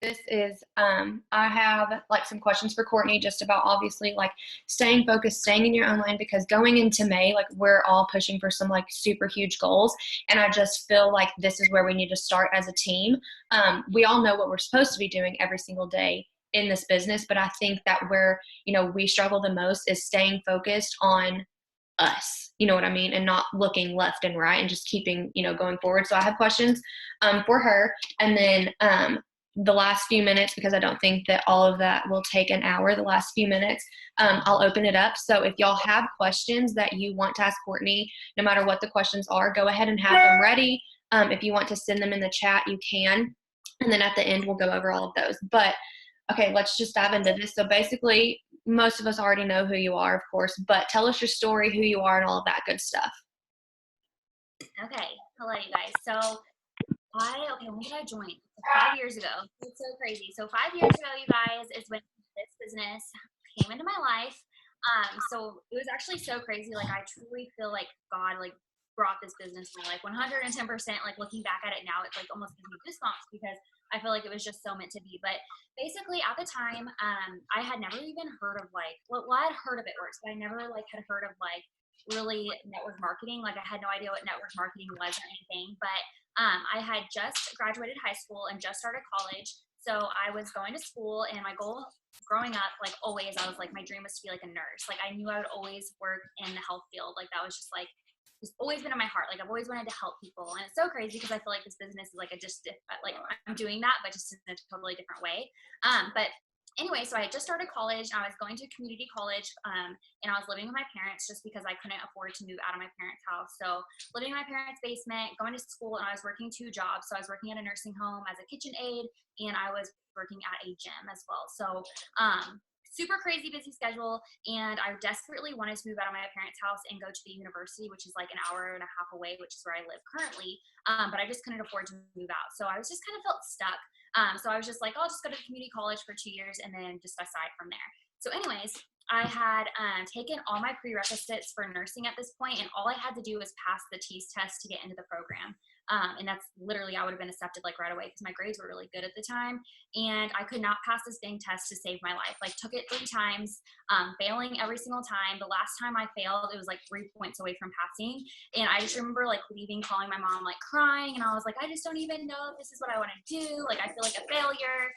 This is I have like some questions for Courtney just about obviously like staying focused, staying in your own lane because going into May, like we're all pushing for some like super huge goals. And I just feel like this is where we need to start as a team. We all know what we're supposed to be doing every single day in this business, but I think that where, we struggle the most is staying focused on us, you know what I mean? And not looking left and right and just keeping, going forward. So I have questions for her. And then the last few minutes, because I don't think that all of that will take an hour, the last few minutes, I'll open it up. So if y'all have questions that you want to ask Courtney, no matter what the questions are, go ahead and have them ready. If you want to send them in the chat, you can. And then at the end, we'll go over all of those. But okay, let's just dive into this. So basically, most of us already know who you are, of course, but tell us your story, who you are, and all of that good stuff. Okay. Hello, you guys. So when did I join? 5 years ago. It's so crazy. So 5 years ago, you guys, is when this business came into my life. So it was actually so crazy. Like I truly feel like God brought this business to me, like 110%. Like looking back at it now, it's like almost gives me goosebumps because I feel like it was just so meant to be. But basically at the time, I had never even heard of I had heard of it works, but I never had heard of really network marketing. Like I had no idea what network marketing was or anything, but I had just graduated high school and just started college. So I was going to school, and my goal growing up, always, I was my dream was to be a nurse. I knew I would always work in the health field. That was just always been in my heart. I've always wanted to help people. And it's so crazy because I feel like this business is I'm doing that, but just in a totally different way. But anyway, so I had just started college, and I was going to community college, and I was living with my parents just because I couldn't afford to move out of my parents' house. So living in my parents' basement, going to school, and I was working 2 jobs. So I was working at a nursing home as a kitchen aide, and I was working at a gym as well. So super crazy busy schedule, and I desperately wanted to move out of my parents' house and go to the university, which is an hour and a half away, which is where I live currently. But I just couldn't afford to move out. So I was just kind of felt stuck. So I was just I'll just go to community college for 2 years and then just decide from there. So anyways, I had taken all my prerequisites for nursing at this point, and all I had to do was pass the TEAS test to get into the program. And that's literally, I would have been accepted right away because my grades were really good at the time. And I could not pass this dang test to save my life. Took it 3 times, failing every single time. The last time I failed, it was 3 points away from passing. And I just remember leaving, calling my mom, crying. And I was I just don't even know if this is what I want to do. I feel like a failure.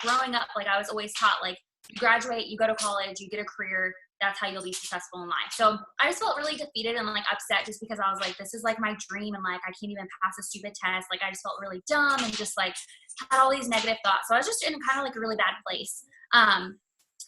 Growing up, I was always taught, you graduate, you go to college, you get a career, that's how you'll be successful in life. So I just felt really defeated and upset just because I was this is my dream, and I can't even pass a stupid test. I just felt really dumb and just had all these negative thoughts. So I was just in kind of a really bad place.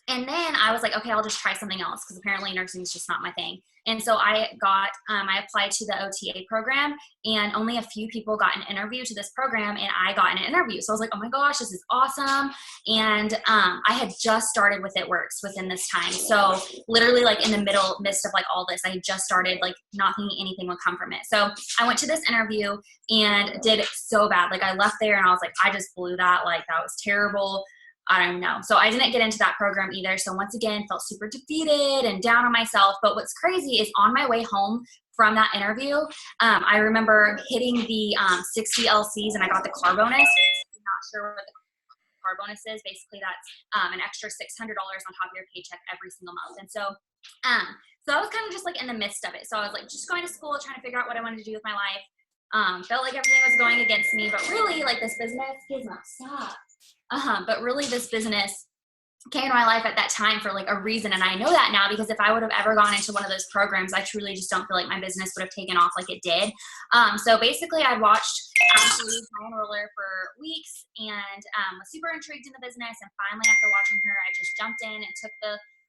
And then I was okay, I'll just try something else because apparently nursing is just not my thing. And so I applied to the OTA program, and only a few people got an interview to this program, and I got an interview. So I was oh my gosh, this is awesome. And I had just started with It Works within this time. So literally in the midst of all this, I had just started not thinking anything would come from it. So I went to this interview and did so bad. I left there and I was I just blew that. That was terrible. I don't know. So I didn't get into that program either. So once again, felt super defeated and down on myself. But what's crazy is on my way home from that interview, I remember hitting the 60 LCs, and I got the car bonus. I'm not sure what the car bonus is. Basically, that's an extra $600 on top of your paycheck every single month. And so I was kind of just in the midst of it. So I was just going to school, trying to figure out what I wanted to do with my life. Felt like everything was going against me, but really this business is not stop. But really this business came into my life at that time for a reason. And I know that now because if I would have ever gone into one of those programs, I truly just don't feel like my business would have taken off like it did. So basically I watched Ashley High Roller for weeks and was super intrigued in the business. And finally after watching her, I just jumped in and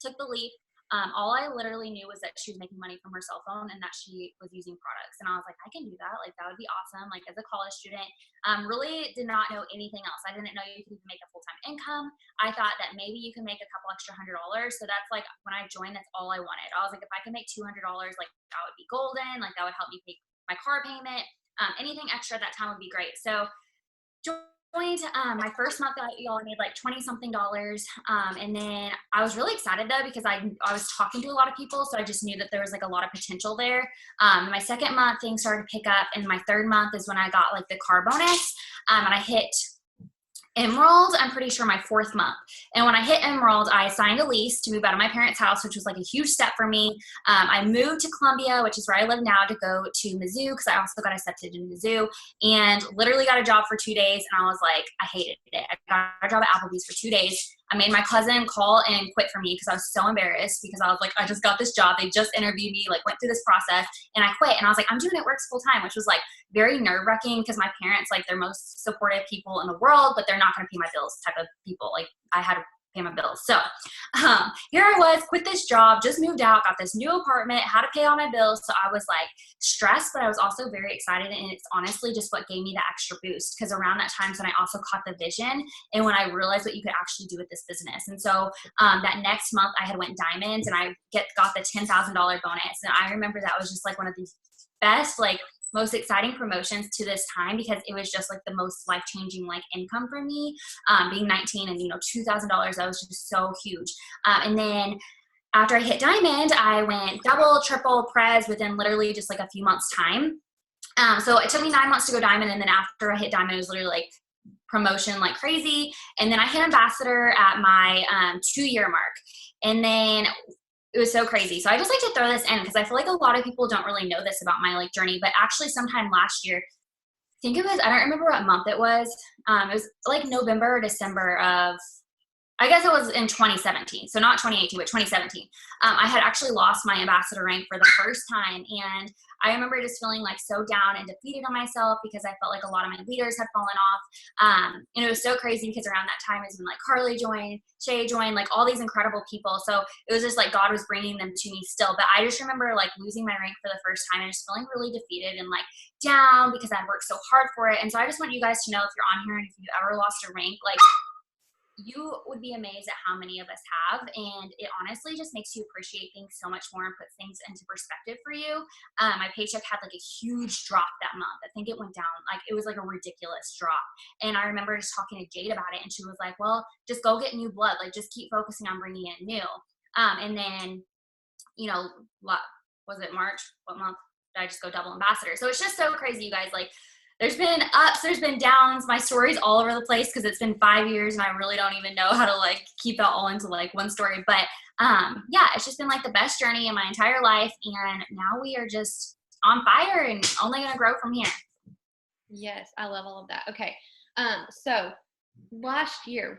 took the leap. All I literally knew was that she was making money from her cell phone and that she was using products. And I was I can do that. That would be awesome. As a college student, really did not know anything else. I didn't know you could even make a full-time income. I thought that maybe you can make a couple extra $100. So that's when I joined, that's all I wanted. I was if I could make $200, that would be golden. That would help me pay my car payment. Anything extra at that time would be great. So joined my first month, y'all, I made $20-something. And then I was really excited though, because I was talking to a lot of people. So I just knew that there was a lot of potential there. My second month things started to pick up, and my third month is when I got the car bonus. And I hit Emerald, I'm pretty sure my 4th month. And when I hit Emerald, I signed a lease to move out of my parents' house, which was like a huge step for me. I moved to Columbia, which is where I live now, to go to Mizzou because I also got accepted in Mizzou, and literally got a job for 2 days. And I was like, I hated it. I got a job at Applebee's for 2 days. I made my cousin call and quit for me because I was so embarrassed because I was like, I just got this job. They just interviewed me, like went through this process, and I quit. And I was like, I'm doing it works full time, which was like very nerve wracking because my parents, like, they're most supportive people in the world, but they're not going to pay my bills type of people. Like, I had to pay my bills. So here I was, quit this job, just moved out, got this new apartment, had to pay all my bills. So I was like stressed, but I was also very excited. And it's honestly just what gave me the extra boost, because around that time when I also caught the vision and when I realized what you could actually do with this business. And so that next month I had went diamonds and I got the $10,000 bonus. And I remember that was just like one of the best, like, most exciting promotions to this time, because it was just like the most life-changing like income for me, being 19, and $2,000, that was just so huge. And then after I hit diamond, I went double, triple, prez within literally just like a few months time. So it took me 9 months to go diamond, and then after I hit diamond, it was literally like promotion like crazy. And then I hit ambassador at my 2-year mark, and then it was so crazy. So I just like to throw this in because I feel like a lot of people don't really know this about my like journey, but actually sometime last year, I think it was, I don't remember what month it was. It was like November or December of, I guess it was in 2017. So not 2018, but 2017. I had actually lost my ambassador rank for the first time. And I remember just feeling like so down and defeated on myself because I felt like a lot of my leaders had fallen off. And it was so crazy because around that time is when like Carly joined, Shay joined, like all these incredible people. So it was just like God was bringing them to me still. But I just remember like losing my rank for the first time and just feeling really defeated and like down because I'd worked so hard for it. And so I just want you guys to know, if you're on here and if you ever lost a rank, like, you would be amazed at how many of us have, and it honestly just makes you appreciate things so much more and puts things into perspective for you. My paycheck had like a huge drop that month. I think it went down, like it was like a ridiculous drop. And I remember just talking to Jade about it, and she was like, well, just go get new blood. Like, just keep focusing on bringing in new. And then, was it March? What month did I just go double ambassador? So it's just so crazy, you guys. Like, there's been ups, there's been downs. My story's all over the place because it's been 5 years and I really don't even know how to like keep that all into like one story. But yeah, it's just been like the best journey in my entire life. And now we are just on fire and only going to grow from here. Yes, I love all of that. Okay. So last year,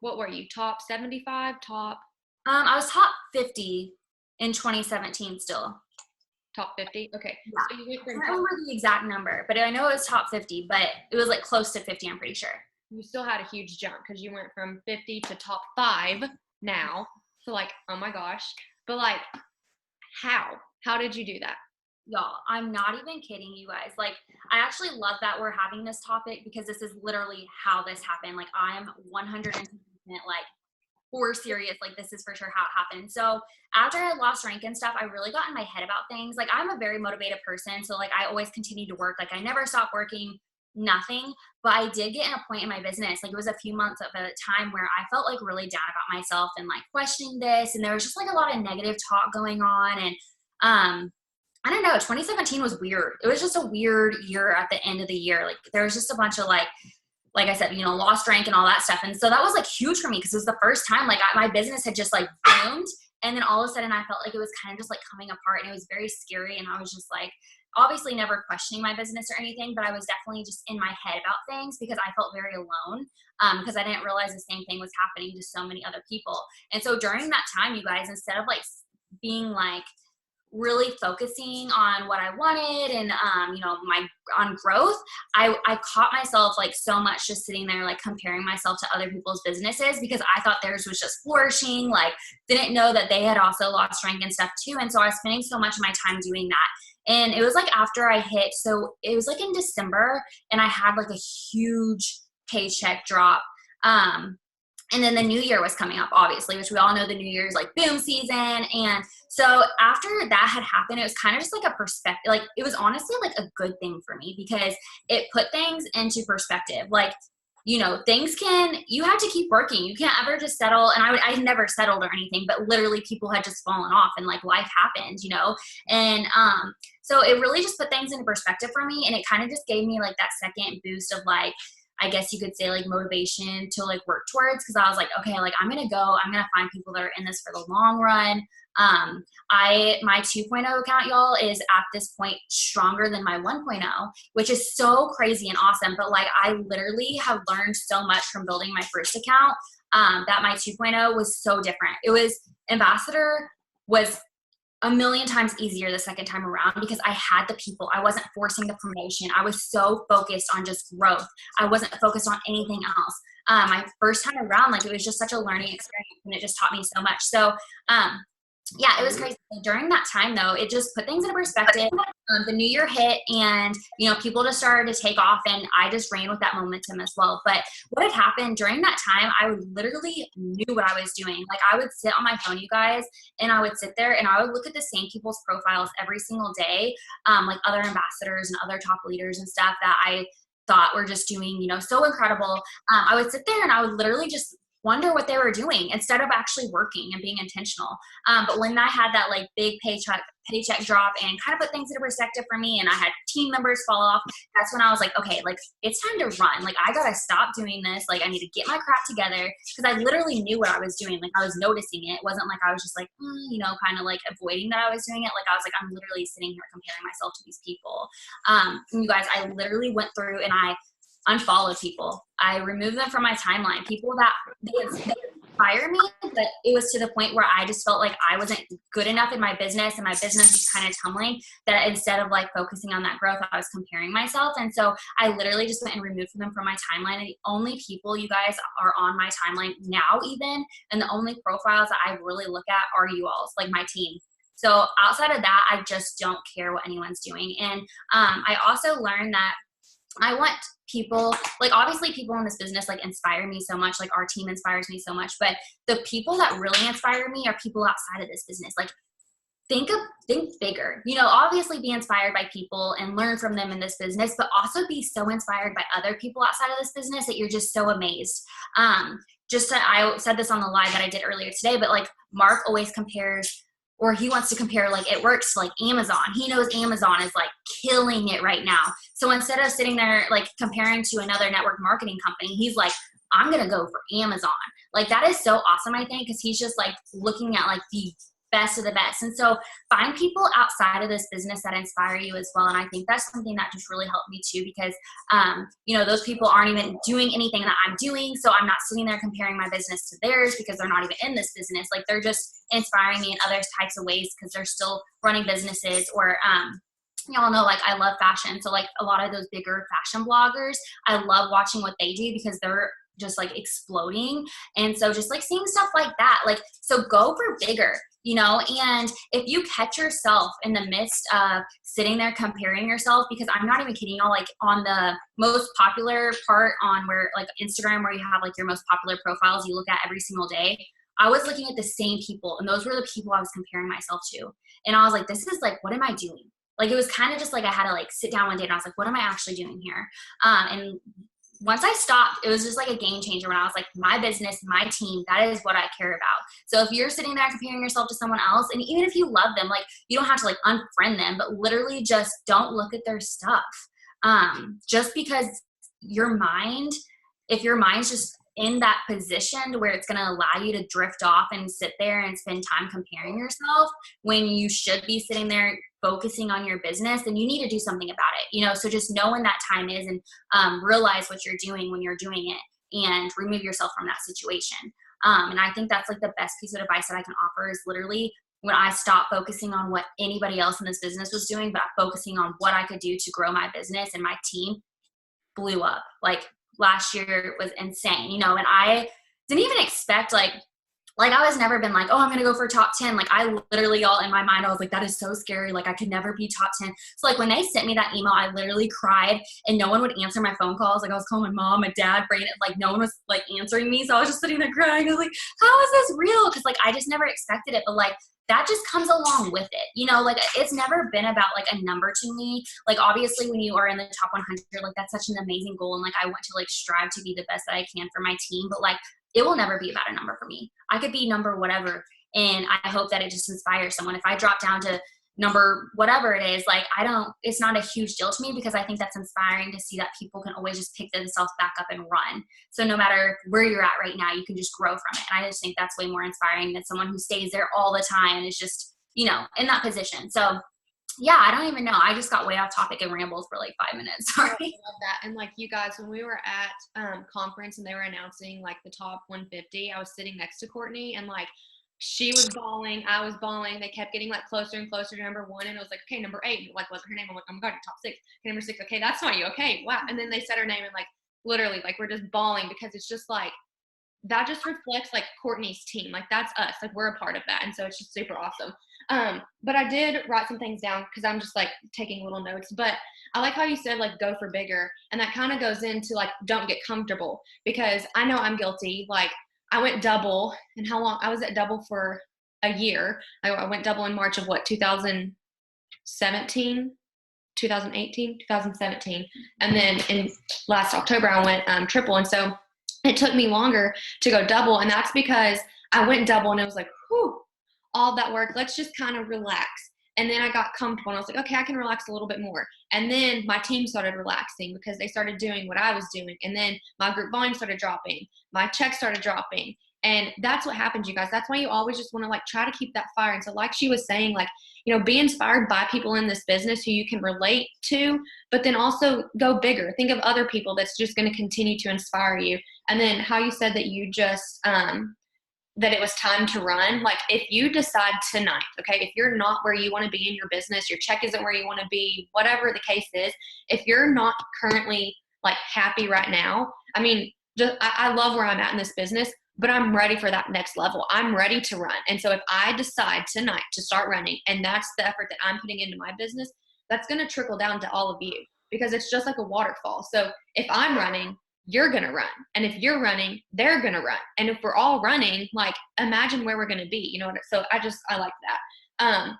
what were you, top 75, top? I was top 50 in 2017 still. Top 50? Okay. Yeah. So you went I from don't remember the exact number, but I know it was top 50, but it was like close to 50, I'm pretty sure. You still had a huge jump because you went from 50 to top 5 now. So like, oh my gosh. But like, how did you do that? Y'all, I'm not even kidding you guys. Like, I actually love that we're having this topic because this is literally how this happened. Like, I'm 100% like, for serious, like this is for sure how it happened. So after I lost rank and stuff, I really got in my head about things. Like, I'm a very motivated person, so like I always continued to work. Like, I never stopped working, nothing. But I did get in a point in my business, like it was a few months of a time where I felt like really down about myself and like questioning this, and there was just like a lot of negative talk going on. And I don't know, 2017 was weird. It was just a weird year at the end of the year. Like, there was just a bunch of like I said, lost rank and all that stuff. And so that was like huge for me because it was the first time like my business had just like boomed. And then all of a sudden I felt like it was kind of just like coming apart, and it was very scary. And I was just like, obviously never questioning my business or anything, but I was definitely just in my head about things because I felt very alone, because I didn't realize the same thing was happening to so many other people. And so during that time, you guys, instead of like being like really focusing on what I wanted and, on growth, I caught myself like so much just sitting there, like comparing myself to other people's businesses because I thought theirs was just flourishing, like didn't know that they had also lost rank and stuff too. And so I was spending so much of my time doing that. And it was like after I hit, so it was like in December, and I had like a huge paycheck drop. And then the new year was coming up, obviously, which we all know the new year is like boom season. And so after that had happened, it was kind of just like a perspective. Like, it was honestly like a good thing for me because it put things into perspective. Like, you have to keep working. You can't ever just settle. And I never settled or anything, but literally people had just fallen off and like life happened, And so it really just put things into perspective for me. And it kind of just gave me like that second boost of like, I guess you could say like motivation to like work towards. Cause I was like, okay, like I'm going to go, I'm going to find people that are in this for the long run. My 2.0 account, y'all, is at this point stronger than my 1.0, which is so crazy and awesome. But like, I literally have learned so much from building my first account, that my 2.0 was so different. It was Ambassador was a million times easier the second time around because I had the people. I wasn't forcing the promotion. I was so focused on just growth. I wasn't focused on anything else. My first time around, like it was just such a learning experience and it just taught me so much. So, yeah, it was crazy. During that time though, it just put things into perspective. The new year hit and, you know, people just started to take off and I just ran with that momentum as well. But what had happened during that time, I literally knew what I was doing. Like I would sit on my phone, you guys, and I would sit there and I would look at the same people's profiles every single day, like other ambassadors and other top leaders and stuff that I thought were just doing, you know, so incredible. I would sit there and I would literally just wonder what they were doing instead of actually working and being intentional. But when I had that like big paycheck drop and kind of put things into perspective for me and I had team members fall off, that's when I was like, okay, like it's time to run. Like I gotta stop doing this. Like I need to get my crap together because I literally knew what I was doing. Like I was noticing it. It wasn't like I was just like, you know, kind of like avoiding that I was doing it. Like I was like, I'm literally sitting here comparing myself to these people. And you guys, I literally went through and I unfollowed people. I removed them from my timeline. People that they inspire me, but it was to the point where I just felt like I wasn't good enough in my business and my business was kind of tumbling, that instead of like focusing on that growth, I was comparing myself. And so I literally just went and removed them from my timeline. And the only people, you guys, are on my timeline now even, and the only profiles that I really look at are you all's, like my team. So outside of that, I just don't care what anyone's doing. And I also learned that I want people, like obviously people in this business like inspire me so much, like our team inspires me so much, but the people that really inspire me are people outside of this business. Like think bigger, you know, obviously be inspired by people and learn from them in this business, but also be so inspired by other people outside of this business that you're just so amazed. I said this on the live that I did earlier today, but like Mark always compares, or he wants to compare like it works to like Amazon. He knows Amazon is like killing it right now. So instead of sitting there like comparing to another network marketing company, he's like, I'm going to go for Amazon. Like that is so awesome, I think, because he's just like looking at like the best of the best. And so find people outside of this business that inspire you as well. And I think that's something that just really helped me too, because, you know, those people aren't even doing anything that I'm doing. So I'm not sitting there comparing my business to theirs because they're not even in this business. Like they're just inspiring me in other types of ways because they're still running businesses or, y'all know, like I love fashion. So like a lot of those bigger fashion bloggers, I love watching what they do because they're just like exploding. And so just like seeing stuff like that, like, so go for bigger, you know. And if you catch yourself in the midst of sitting there comparing yourself, because I'm not even kidding y'all, like on the most popular part on where like Instagram, where you have like your most popular profiles you look at every single day, I was looking at the same people and those were the people I was comparing myself to. And I was like, this is like, what am I doing? Like, it was kind of just like I had to like sit down one day and I was like, what am I actually doing here? And once I stopped, it was just like a game changer when I was like, my business, my team, that is what I care about. So if you're sitting there comparing yourself to someone else, and even if you love them, like you don't have to like unfriend them, but literally just don't look at their stuff. Just because your mind, if your mind's just in that position where it's going to allow you to drift off and sit there and spend time comparing yourself when you should be sitting there focusing on your business, then you need to do something about it, you know. So just know when that time is and realize what you're doing when you're doing it and remove yourself from that situation. And I think that's like the best piece of advice that I can offer is literally when I stopped focusing on what anybody else in this business was doing, but focusing on what I could do to grow my business, and my team blew up. Like last year was insane, you know. And I didn't even expect like I was never been like, oh, I'm going to go for top 10. Like I literally, all in my mind, I was like, that is so scary. Like I could never be top 10. So like when they sent me that email, I literally cried and no one would answer my phone calls. Like I was calling my mom, my dad, Brandon, like no one was like answering me. So I was just sitting there crying. I was like, how is this real? Cause like, I just never expected it. But like, that just comes along with it. You know, like it's never been about like a number to me. Like obviously when you are in the top 100, like that's such an amazing goal. And like, I want to like strive to be the best that I can for my team. But like, it will never be about a number for me. I could be number whatever. And I hope that it just inspires someone. If I drop down to number whatever it is, like it's not a huge deal to me because I think that's inspiring to see that people can always just pick themselves back up and run. So no matter where you're at right now, you can just grow from it. And I just think that's way more inspiring than someone who stays there all the time and is just, in that position. So yeah, I don't even know. I just got way off topic and rambled for like 5 minutes. Sorry. I love that. And like you guys, when we were at conference and they were announcing like the top 150, I was sitting next to Courtney and like she was bawling, I was bawling. They kept getting like closer and closer to number 1, and it was like, okay, number 8, and it like wasn't her name. I'm like, oh my god, you're top 6. Okay, number 6. Okay, that's not you. Okay, wow. And then they said her name, and like literally, like we're just bawling because it's just like that just reflects like Courtney's team. Like that's us. Like we're a part of that, and so it's just super awesome. But I did write some things down because I'm just like taking little notes. But I like how you said like go for bigger, and that kind of goes into like don't get comfortable, because I know I'm guilty. Like I went double, and how long? I was at double for a year. I went double in March of what, 2017, 2018, 2017, and then in last October I went triple, and so it took me longer to go double, and that's because I went double, and it was like, whew, all that work. Let's just kind of relax. And then I got comfortable, and I was like, okay, I can relax a little bit more. And then my team started relaxing because they started doing what I was doing. And then my group volume started dropping. My checks started dropping. And that's what happens, you guys. That's why you always just want to like try to keep that fire. And so like she was saying, like, be inspired by people in this business who you can relate to, but then also go bigger. Think of other people that's just going to continue to inspire you. And then how you said that you just, that it was time to run. Like if you decide tonight, okay, if you're not where you want to be in your business, your check isn't where you want to be, whatever the case is, if you're not currently like happy right now, I mean, I love where I'm at in this business, but I'm ready for that next level. I'm ready to run. And so if I decide tonight to start running, and that's the effort that I'm putting into my business, that's going to trickle down to all of you, because it's just like a waterfall. So if I'm running, you're going to run. And if you're running, they're going to run. And if we're all running, like imagine where we're going to be, so I like that.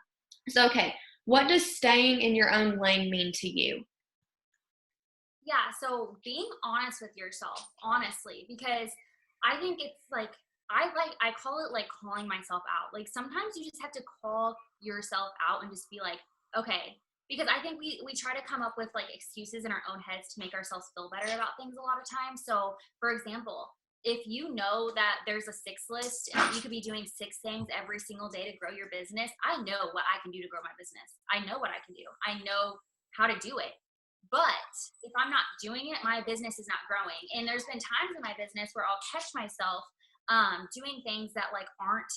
So, okay. What does staying in your own lane mean to you? Yeah. So being honest with yourself, honestly, because I think it's like, I call it like calling myself out. Like sometimes you just have to call yourself out and just be like, okay, because I think we try to come up with like excuses in our own heads to make ourselves feel better about things a lot of times. So for example, if you know that there's a 6 list and you could be doing 6 things every single day to grow your business, I know what I can do to grow my business. I know what I can do. I know how to do it. But if I'm not doing it, my business is not growing. And there's been times in my business where I'll catch myself doing things that like aren't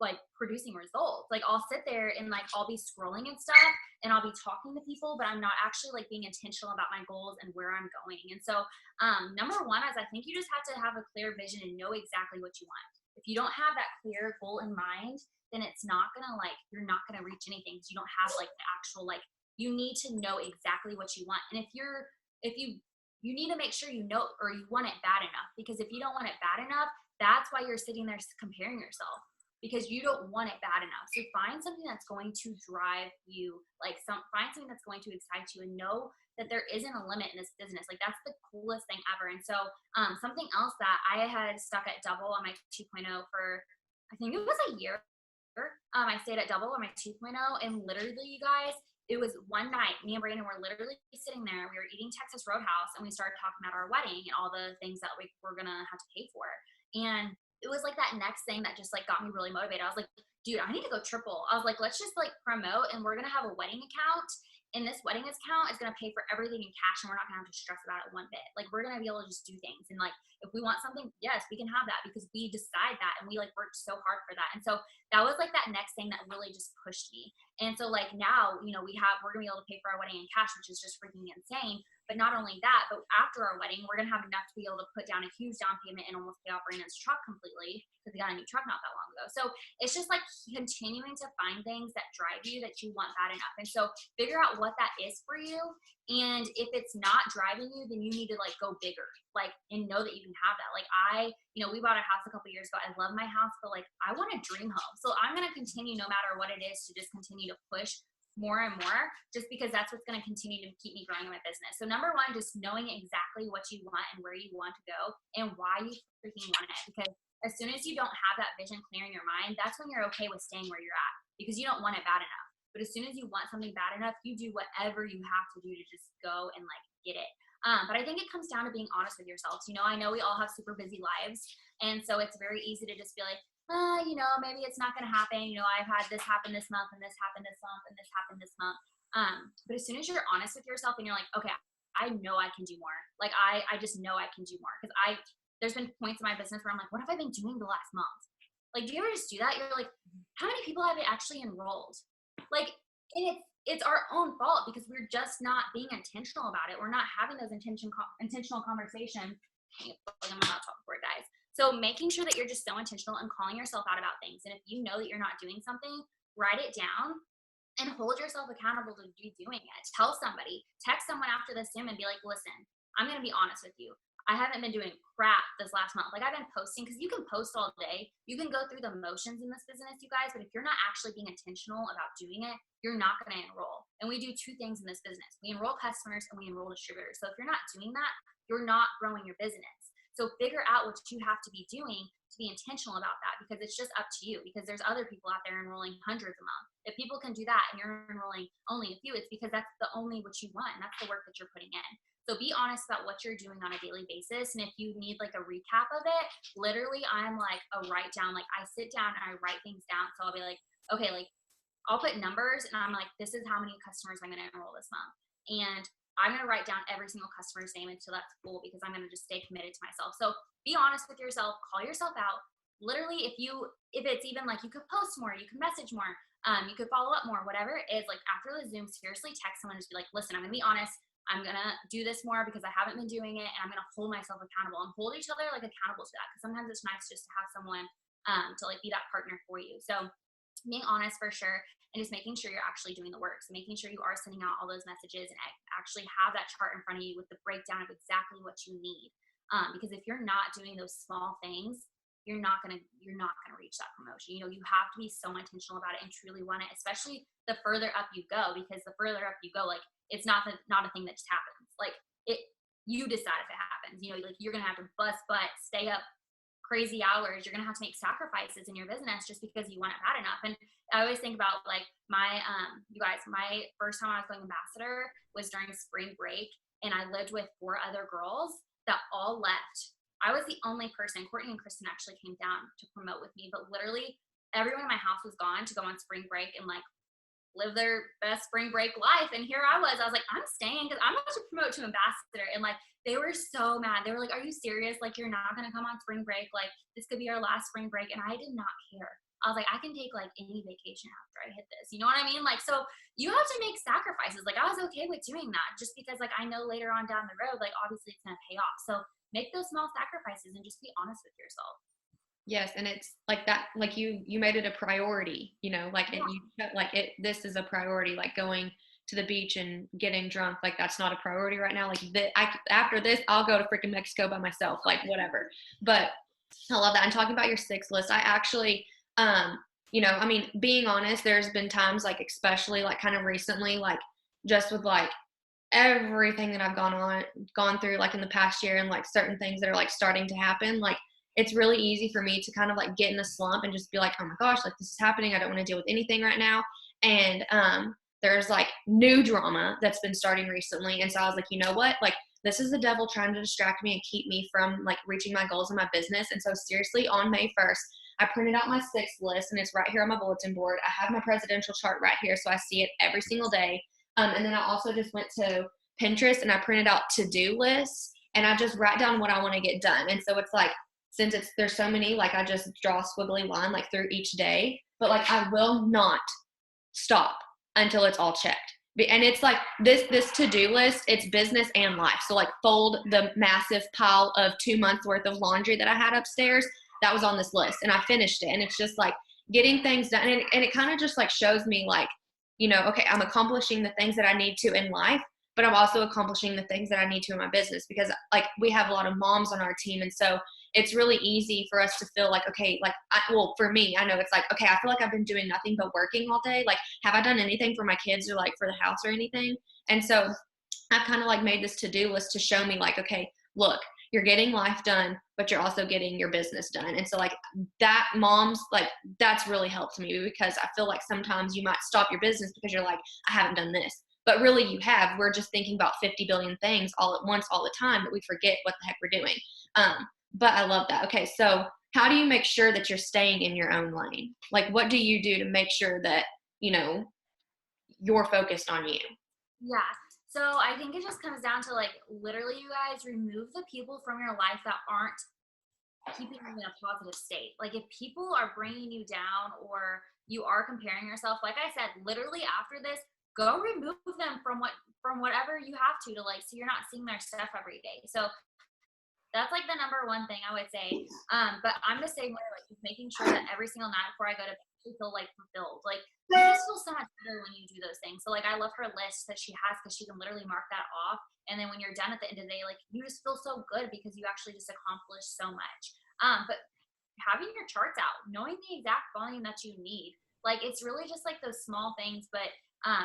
like producing results. Like I'll sit there and like I'll be scrolling and stuff and I'll be talking to people, but I'm not actually like being intentional about my goals and where I'm going. And so number one is I think you just have to have a clear vision and know exactly what you want. If you don't have that clear goal in mind, then it's not gonna like, you're not gonna reach anything because you don't have like the actual like, you need to know exactly what you want. And if you need to make sure you know, or you want it bad enough, because if you don't want it bad enough, that's why you're sitting there comparing yourself, because you don't want it bad enough. So find something that's going to drive you, like find something that's going to excite you, and know that there isn't a limit in this business. Like that's the coolest thing ever. And so something else that I had stuck at double on my 2.0 for, I think it was a year. I stayed at double on my 2.0, and literally, you guys, it was one night, me and Brandon were literally sitting there. We were eating Texas Roadhouse, and we started talking about our wedding and all the things that we were gonna have to pay for. And it was like that next thing that just like got me really motivated. I was like, dude, I need to go triple. I was like, let's just like promote, and we're gonna have a wedding account. And this wedding account is gonna pay for everything in cash, and we're not gonna have to stress about it one bit. Like we're gonna be able to just do things. And like if we want something, yes, we can have that because we decide that, and we like worked so hard for that. And so that was like that next thing that really just pushed me. And so like now, we're gonna be able to pay for our wedding in cash, which is just freaking insane. But not only that, but after our wedding, we're gonna have enough to be able to put down a huge down payment and almost pay off Brandon's truck completely, because he got a new truck not that long ago. So it's just like continuing to find things that drive you, that you want bad enough. And so figure out what that is for you. And if it's not driving you, then you need to like go bigger, like, and know that you can have that. Like we bought a house a couple years ago. I love my house, but like I want a dream home. So I'm gonna continue, no matter what it is, to just continue to push more and more, just because that's what's going to continue to keep me growing in my business. So number one, just knowing exactly what you want and where you want to go and why you freaking want it. Because as soon as you don't have that vision clear in your mind, that's when you're okay with staying where you're at, because you don't want it bad enough. But as soon as you want something bad enough, you do whatever you have to do to just go and like get it. But I think it comes down to being honest with yourselves. You know, I know we all have super busy lives. And so it's very easy to just be like, you know, maybe it's not going to happen. You know, I've had this happen this month and this happened this month and this happened this month. But as soon as you're honest with yourself and you're like, okay, I know I can do more. Like, I just know I can do more. Cause there's been points in my business where I'm like, what have I been doing the last month? Like, do you ever just do that? You're like, how many people have actually enrolled? Like, and it's our own fault because we're just not being intentional about it. We're not having those intentional conversations. I'm not talking for it, guys. So making sure that you're just so intentional and calling yourself out about things. And if you know that you're not doing something, write it down and hold yourself accountable to you doing it. Tell somebody, text someone after this Zoom and be like, listen, I'm going to be honest with you. I haven't been doing crap this last month. Like, I've been posting, because you can post all day. You can go through the motions in this business, you guys, but if you're not actually being intentional about doing it, you're not going to enroll. And we do two things in this business. We enroll customers and we enroll distributors. So if you're not doing that, you're not growing your business. So figure out what you have to be doing to be intentional about that, because it's just up to you, because there's other people out there enrolling hundreds a month. If people can do that and you're enrolling only a few, it's because that's the only what you want. And that's the work that you're putting in. So be honest about what you're doing on a daily basis. And if you need like a recap of it, literally I'm like a write down, like I sit down and I write things down. So I'll be like, okay, like I'll put numbers and I'm like, this is how many customers I'm going to enroll this month. And I'm going to write down every single customer's name until that's full, because I'm going to just stay committed to myself. So be honest with yourself, call yourself out. Literally, if it's even like you could post more, you could message more, you could follow up more, whatever it is, like after the Zoom, seriously text someone and just be like, listen, I'm going to be honest. I'm going to do this more because I haven't been doing it, and I'm going to hold myself accountable and hold each other like accountable to that. Because sometimes it's nice just to have someone to like be that partner for you. So being honest for sure, and just making sure you're actually doing the work. So making sure you are sending out all those messages and actually have that chart in front of you with the breakdown of exactly what you need. Because if you're not doing those small things, you're not gonna reach that promotion. You know, you have to be so intentional about it and truly want it, especially the further up you go, because the further up you go, like it's not a thing that just happens. Like you decide if it happens. You know, like you're gonna have to bust butt, stay up crazy hours. You're gonna have to make sacrifices in your business just because you want it bad enough. And I always think about like my you guys, my first time I was going ambassador was during spring break, and I lived with 4 other girls that all left. I was the only person. Courtney and Kristen actually came down to promote with me, but literally everyone in my house was gone to go on spring break and like live their best spring break life. And here I was like, I'm staying because I'm about to promote to ambassador. And like, they were so mad. They were like, are you serious? Like, you're not going to come on spring break. Like, this could be our last spring break. And I did not care. I was like, I can take like any vacation after I hit this. You know what I mean? Like, so you have to make sacrifices. Like, I was okay with doing that just because like, I know later on down the road, like obviously it's going to pay off. So make those small sacrifices and just be honest with yourself. Yes, and it's like that, like you made it a priority, you know, like Yeah. this is a priority, like going to the beach and getting drunk, like that's not a priority right now. Like after this, I'll go to freaking Mexico by myself, like whatever. But I love that. And talking about your 6 list, I actually, you know, I mean, being honest, there's been times like, especially like kind of recently, like just with like everything that I've gone through like in the past year, and like certain things that are like starting to happen, like it's really easy for me to kind of like get in a slump and just be like, oh my gosh, like this is happening. I don't want to deal with anything right now. And there's like new drama that's been starting recently. And so I was like, you know what? Like this is the devil trying to distract me and keep me from like reaching my goals in my business. And so seriously, on May 1st, I printed out my 6 list, and it's right here on my bulletin board. I have my presidential chart right here, so I see it every single day. And then I also just went to Pinterest and I printed out to-do lists, and I just write down what I want to get done. And so it's like, since there's so many, like I just draw a squiggly line like through each day, but like I will not stop until it's all checked. And it's like this to-do list, it's business and life. So like fold the massive pile of 2 months worth of laundry that I had upstairs, that was on this list, and I finished it. And it's just like getting things done. And it kind of just like shows me like, you know, okay, I'm accomplishing the things that I need to in life, but I'm also accomplishing the things that I need to in my business, because like we have a lot of moms on our team. And so it's really easy for us to feel like, okay, like, well, for me, I know it's like, okay, I feel like I've been doing nothing but working all day. Like, have I done anything for my kids or like for the house or anything? And so I've kind of like made this to-do list to show me like, okay, look, you're getting life done, but you're also getting your business done. And so like that moms, like that's really helped me because I feel like sometimes you might stop your business because you're like, I haven't done this. But really you have. We're just thinking about 50 billion things all at once, all the time, that we forget what the heck we're doing. But I love that. Okay, so how do you make sure that you're staying in your own lane? Like, what do you do to make sure that, you're focused on you? Yeah. So I think it just comes down to like literally you guys remove the people from your life that aren't keeping you in a positive state. Like if people are bringing you down or you are comparing yourself, like I said, literally after this, go remove them from whatever you have to like so you're not seeing their stuff every day. So that's like the number one thing I would say. But I'm the same way, like just making sure that every single night before I go to bed, I feel like fulfilled. Like you just feel so much better when you do those things. So like I love her list that she has because she can literally mark that off. And then when you're done at the end of the day, like you just feel so good because you actually just accomplished so much. But having your charts out, knowing the exact volume that you need, like it's really just like those small things, but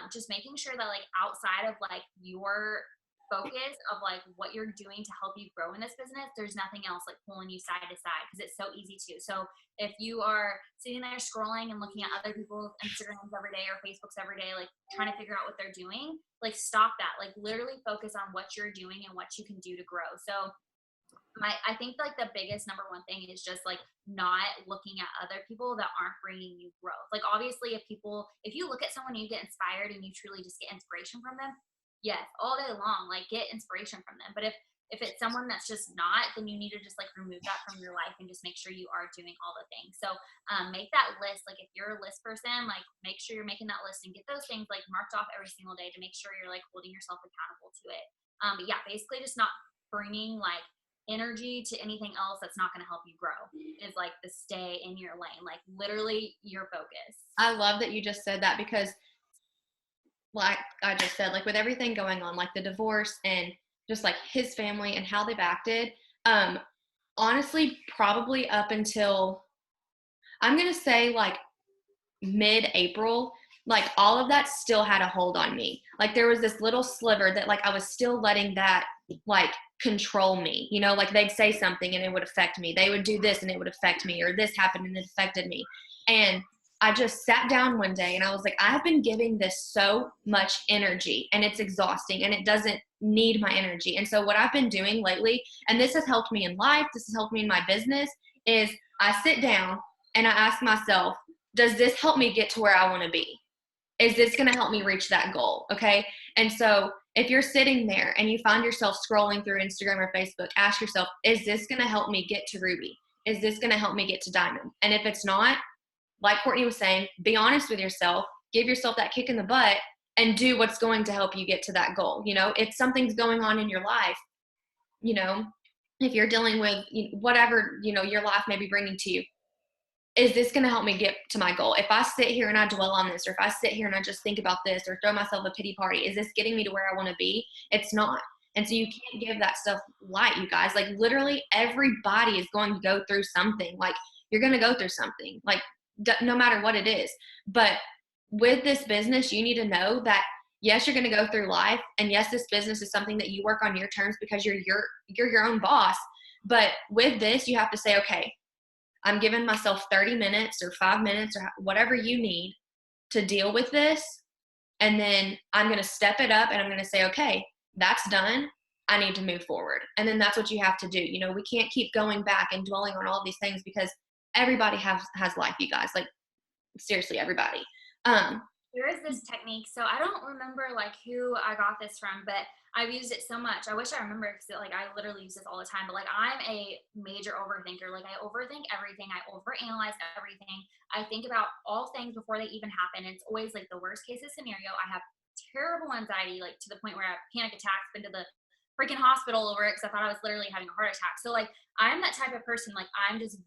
just making sure that like outside of like your focus of like what you're doing to help you grow in this business, there's nothing else like pulling you side to side because it's so easy to. So if you are sitting there scrolling and looking at other people's Instagrams every day or Facebooks every day, like trying to figure out what they're doing, like stop that. Like literally focus on what you're doing and what you can do to grow. So I think like the biggest number one thing is just like not looking at other people that aren't bringing you growth. Like obviously if you look at someone and you get inspired and you truly just get inspiration from them, yes, all day long, like get inspiration from them. But if it's someone that's just not, then you need to just like remove that from your life and just make sure you are doing all the things. So make that list. Like if you're a list person, like make sure you're making that list and get those things like marked off every single day to make sure you're like holding yourself accountable to it. But yeah, basically just not bringing like energy to anything else that's not going to help you grow is like the stay in your lane, like literally your focus. I love that you just said that because like I just said, like with everything going on, like the divorce and just like his family and how they've acted, honestly, probably up until I'm going to say like mid-April, like all of that still had a hold on me. Like there was this little sliver that like I was still letting that like control me, like they'd say something and it would affect me. They would do this and it would affect me, or this happened and it affected me. And I just sat down one day and I was like, I've been giving this so much energy and it's exhausting and it doesn't need my energy. And so what I've been doing lately, and this has helped me in life, this has helped me in my business, is I sit down and I ask myself, does this help me get to where I want to be? Is this going to help me reach that goal? Okay. And so if you're sitting there and you find yourself scrolling through Instagram or Facebook, ask yourself, is this going to help me get to Ruby? Is this going to help me get to Diamond? And if it's not, like Courtney was saying, be honest with yourself, give yourself that kick in the butt and do what's going to help you get to that goal. If something's going on in your life, if you're dealing with whatever, your life may be bringing to you, is this going to help me get to my goal? If I sit here and I dwell on this, or if I sit here and I just think about this or throw myself a pity party, is this getting me to where I want to be? It's not. And so you can't give that stuff light, you guys. Like literally everybody is going to go through something. Like you're going to go through something, like no matter what it is. But with this business, you need to know that yes, you're going to go through life. And yes, this business is something that you work on your terms because you're your own boss. But with this, you have to say, okay, I'm giving myself 30 minutes or 5 minutes or whatever you need to deal with this. And then I'm going to step it up and I'm going to say, okay, that's done. I need to move forward. And then that's what you have to do. We can't keep going back and dwelling on all these things because everybody has life, you guys. Like seriously, everybody. There is this technique. So I don't remember like who I got this from, but I've used it so much. I wish I remember because like I literally use this all the time. But like I'm a major overthinker. Like I overthink everything. I overanalyze everything. I think about all things before they even happen. It's always like the worst case scenario. I have terrible anxiety, like to the point where I have panic attacks, been to the freaking hospital over it because I thought I was literally having a heart attack. So like I'm that type of person. Like I'm just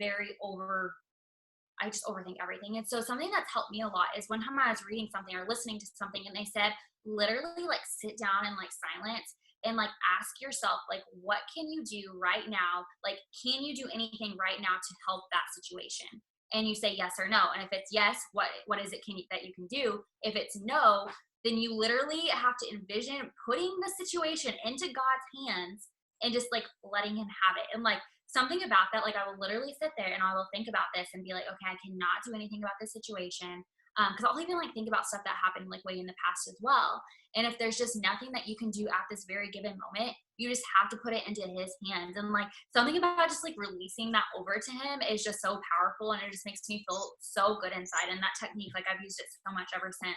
I just overthink everything. And so something that's helped me a lot is one time I was reading something or listening to something and they said, literally like sit down in like silence and like ask yourself, like, what can you do right now? Like, can you do anything right now to help that situation? And you say yes or no. And if it's yes, what is it that you can do? If it's no, then you literally have to envision putting the situation into God's hands and just like letting him have it. And like something about that, like I will literally sit there and I will think about this and be like, okay, I cannot do anything about this situation. Because I'll even like think about stuff that happened like way in the past as well. And if there's just nothing that you can do at this very given moment, you just have to put it into his hands. And like something about just like releasing that over to him is just so powerful, and it just makes me feel so good inside. And that technique, like I've used it so much ever since.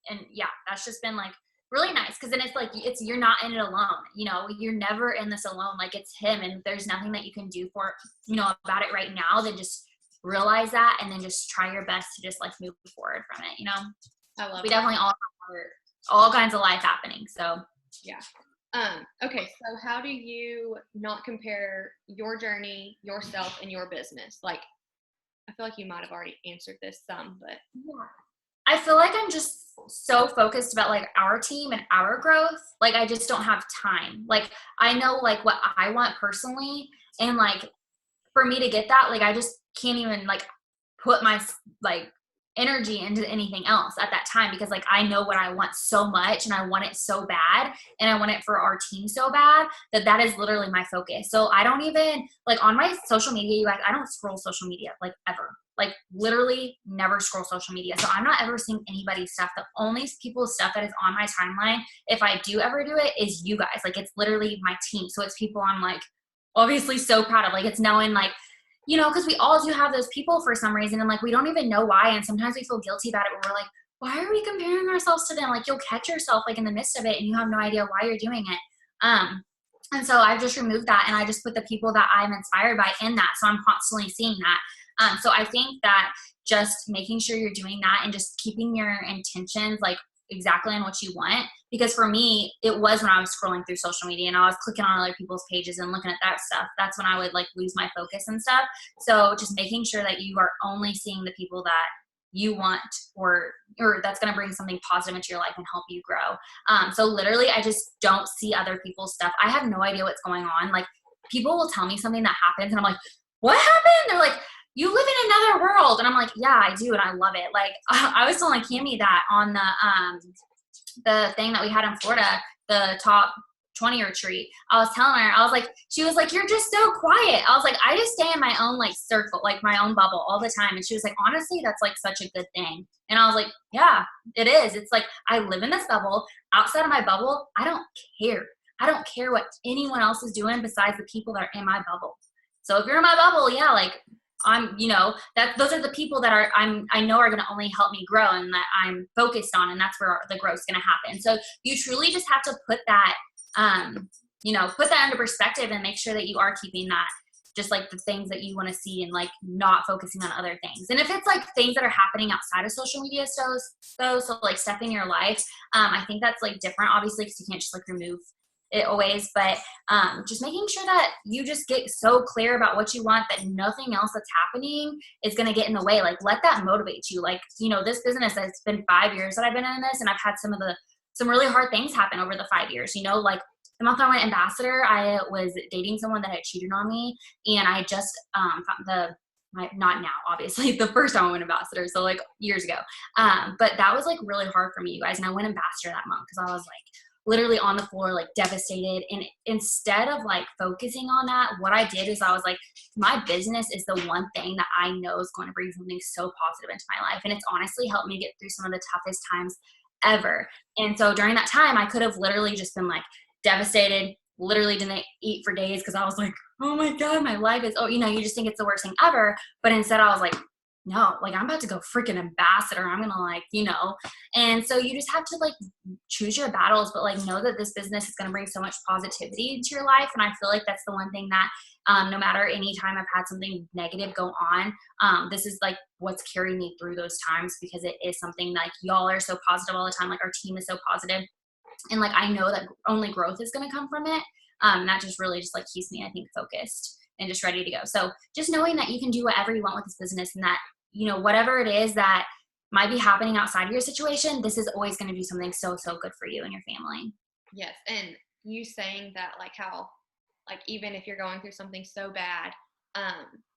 And yeah, that's just been like really nice, because then it's like you're not in it alone. You're never in this alone. Like it's him, and there's nothing that you can do for about it right now. Then just realize that, and then just try your best to just like move forward from it. I love We that. definitely all kinds of life happening. So Yeah. Okay, so how do you not compare your journey, yourself, and your business? Like, I feel like you might have already answered this some, but yeah. I feel like I'm just so focused about like our team and our growth. Like I just don't have time. Like I know like what I want personally, and like for me to get that, like I just can't even like put my like energy into anything else at that time, because like I know what I want so much, and I want it so bad, and I want it for our team so bad, that is literally my focus. So I don't even like on my social media, you guys, I don't scroll social media like ever. Like literally never scroll social media. So I'm not ever seeing anybody's stuff. The only people's stuff that is on my timeline, if I do ever do it, is you guys. Like it's literally my team. So it's people I'm like obviously so proud of. Like it's knowing like, because we all do have those people for some reason, and like we don't even know why, and sometimes we feel guilty about it, but we're like, why are we comparing ourselves to them? Like you'll catch yourself like in the midst of it, and you have no idea why you're doing it. And so I've just removed that, and I just put the people that I'm inspired by in that, so I'm constantly seeing that. So I think that just making sure you're doing that and just keeping your intentions like exactly on what you want. Because for me, it was when I was scrolling through social media and I was clicking on other people's pages and looking at that stuff, that's when I would like lose my focus and stuff. So just making sure that you are only seeing the people that you want, or that's going to bring something positive into your life and help you grow. So literally I just don't see other people's stuff. I have no idea what's going on. Like people will tell me something that happens and I'm like, what happened? They're like, you live in another world. And I'm like, yeah, I do. And I love it. Like I was telling Cammie that on the thing that we had in Florida, the top 20 retreat, I was telling her, I was like, she was like, you're just so quiet. I was like, I just stay in my own like circle, like my own bubble all the time. And she was like, honestly, that's like such a good thing. And I was like, yeah, it is. It's like, I live in this bubble. Outside of my bubble, I don't care. I don't care what anyone else is doing besides the people that are in my bubble. So if you're in my bubble, yeah, like I'm, that those are the people that I know are going to only help me grow and that I'm focused on, and that's where the growth is going to happen. So you truly just have to put that, put that into perspective and make sure that you are keeping that, just like the things that you want to see, and like not focusing on other things. And if it's like things that are happening outside of social media, so like stuff in your life, I think that's like different, obviously, because you can't just like remove it always, but just making sure that you just get so clear about what you want that nothing else that's happening is going to get in the way. Like let that motivate you. Like, this business, it's been 5 years that I've been in this, and I've had some really hard things happen over the 5 years, like the month I went ambassador, I was dating someone that had cheated on me, and I just not now, obviously, the first time I went ambassador, so like years ago. But that was like really hard for me, you guys, and I went ambassador that month because I was like literally on the floor, like devastated. And instead of like focusing on that, what I did is I was like, my business is the one thing that I know is going to bring something so positive into my life. And it's honestly helped me get through some of the toughest times ever. And so during that time, I could have literally just been like devastated, literally didn't eat for days because I was like, oh my God, my life is, you just think it's the worst thing ever. But instead I was like, no, like I'm about to go freaking ambassador. I'm going to like, and so you just have to like choose your battles, but like know that this business is going to bring so much positivity into your life. And I feel like that's the one thing that no matter any time I've had something negative go on, this is like what's carried me through those times, because it is something like y'all are so positive all the time. Like our team is so positive, and like I know that only growth is going to come from it. That just really just like keeps me, I think, focused and just ready to go. So just knowing that you can do whatever you want with this business, and that, whatever it is that might be happening outside of your situation, this is always going to do something so, so good for you and your family. Yes. And you saying that, like how, like, even if you're going through something so bad,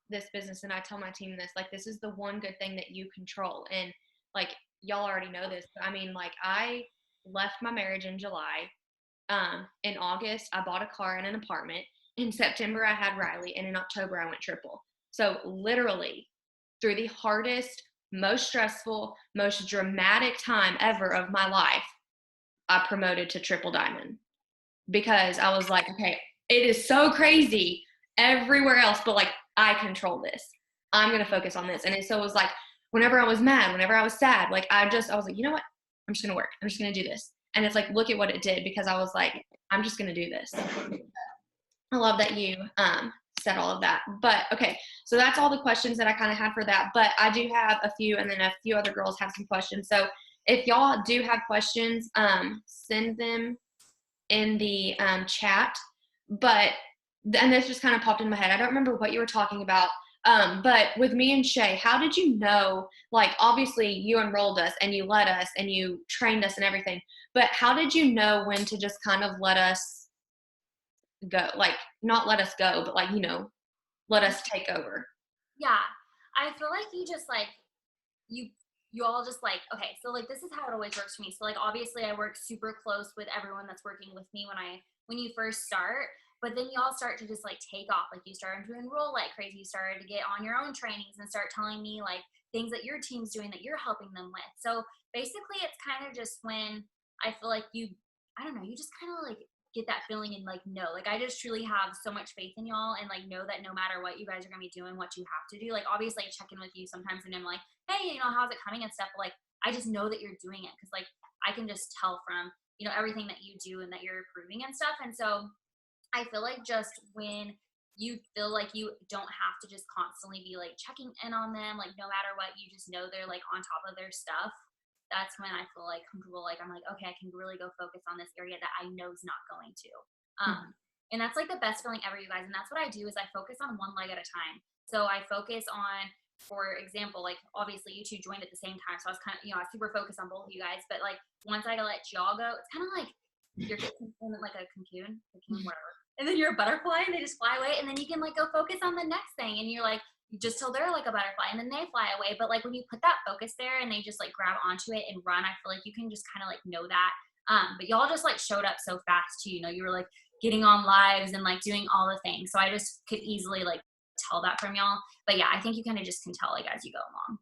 this business, and I tell my team this, like, this is the one good thing that you control. And like, y'all already know this, but I mean, like I left my marriage in July. In August, I bought a car and an apartment. In September, I had Riley. And in October, I went triple. So literally through the hardest, most stressful, most dramatic time ever of my life, I promoted to triple diamond because I was like, okay, it is so crazy everywhere else, but like I control this. I'm going to focus on this. And so it was like, whenever I was mad, whenever I was sad, like I was like, you know what? I'm just going to work. I'm just going to do this. And it's like, look at what it did, because I was like, I'm just going to do this. I love that you said all of that. But okay, so that's all the questions that I kind of had for that. But I do have a few, and then a few other girls have some questions. So if y'all do have questions, send them in the chat. And this just kind of popped in my head. I don't remember what you were talking about. But with me and Shay, how did you know, like, obviously you enrolled us and you led us and you trained us and everything, but how did you know when to just kind of let us go, like not let us go, but like, you know, let us take over? Yeah. I feel like you just like, you all just like, okay, so like, this is how it always works for me. So like, obviously I work super close with everyone that's working with me when you first start, but then you all start to just like take off. Like you started to enroll like crazy. You started to get on your own trainings and start telling me like things that your team's doing that you're helping them with. So basically it's kind of just when I feel like I don't know, you just kind of like get that feeling and like know, like I just truly have so much faith in y'all and like know that no matter what you guys are gonna be doing, what you have to do, like obviously I check in with you sometimes and I'm like, hey, you know, how's it coming and stuff, but like I just know that you're doing it because like I can just tell from, you know, everything that you do and that you're improving and stuff. And so I feel like just when you feel like you don't have to just constantly be like checking in on them, like no matter what, you just know they're like on top of their stuff. That's when I feel like comfortable. Like I'm like, okay, I can really go focus on this area that I know is not going to. And that's like the best feeling ever, you guys. And that's what I do is I focus on one leg at a time. So I focus on, for example, like obviously you two joined at the same time. So I was kind of, you know, I was super focused on both of you guys. But like once I let y'all go, it's kind of like you're like a cocoon, whatever. And then you're a butterfly and they just fly away. And then you can like go focus on the next thing. And you're like, just till they're like a butterfly and then they fly away. But like when you put that focus there and they just like grab onto it and run, I feel like you can just kind of like know that. But y'all just like showed up so fast too, you know, you were like getting on lives and like doing all the things. So I just could easily like tell that from y'all. But yeah, I think you kind of just can tell like as you go along.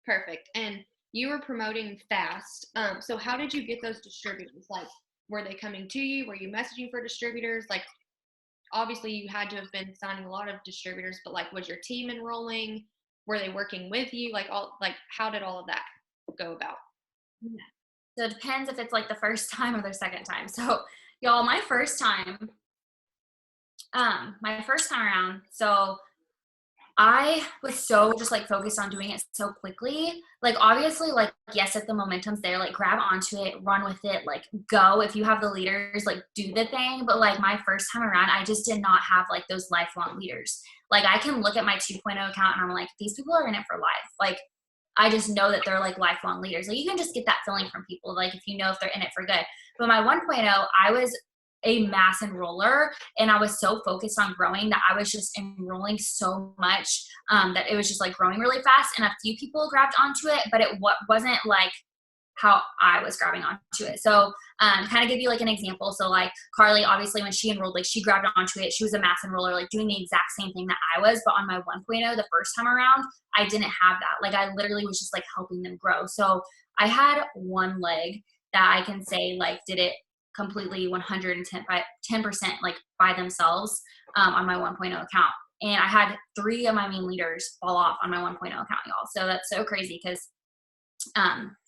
Perfect. And you were promoting fast. So how did you get those distributors? Like, were they coming to you? Were you messaging for distributors? Like, obviously you had to have been signing a lot of distributors, but like, was your team enrolling? Were they working with you? Like how did all of that go about? Yeah. So it depends if it's like the first time or the second time. So y'all, my first time around, so I was so just like focused on doing it so quickly. Like obviously, like yes, if the momentum's there, like grab onto it, run with it, like go. If you have the leaders, like do the thing. But like my first time around, I just did not have like those lifelong leaders. Like I can look at my 2.0 account and I'm like, these people are in it for life. Like I just know that they're like lifelong leaders. Like you can just get that feeling from people, like if you know if they're in it for good. But my 1.0, I was a mass enroller and I was so focused on growing that I was just enrolling so much that it was just like growing really fast, and a few people grabbed onto it, but it wasn't like how I was grabbing onto it. So kind of give you like an example. So like Carly, obviously when she enrolled, like she grabbed onto it. She was a mass enroller, like doing the exact same thing that I was, but on my 1.0, the first time around, I didn't have that. Like I literally was just like helping them grow. So I had one leg that I can say like did it completely 110% like by themselves on my 1.0 account. And I had 3 of my main leaders fall off on my 1.0 account, y'all. So that's so crazy because,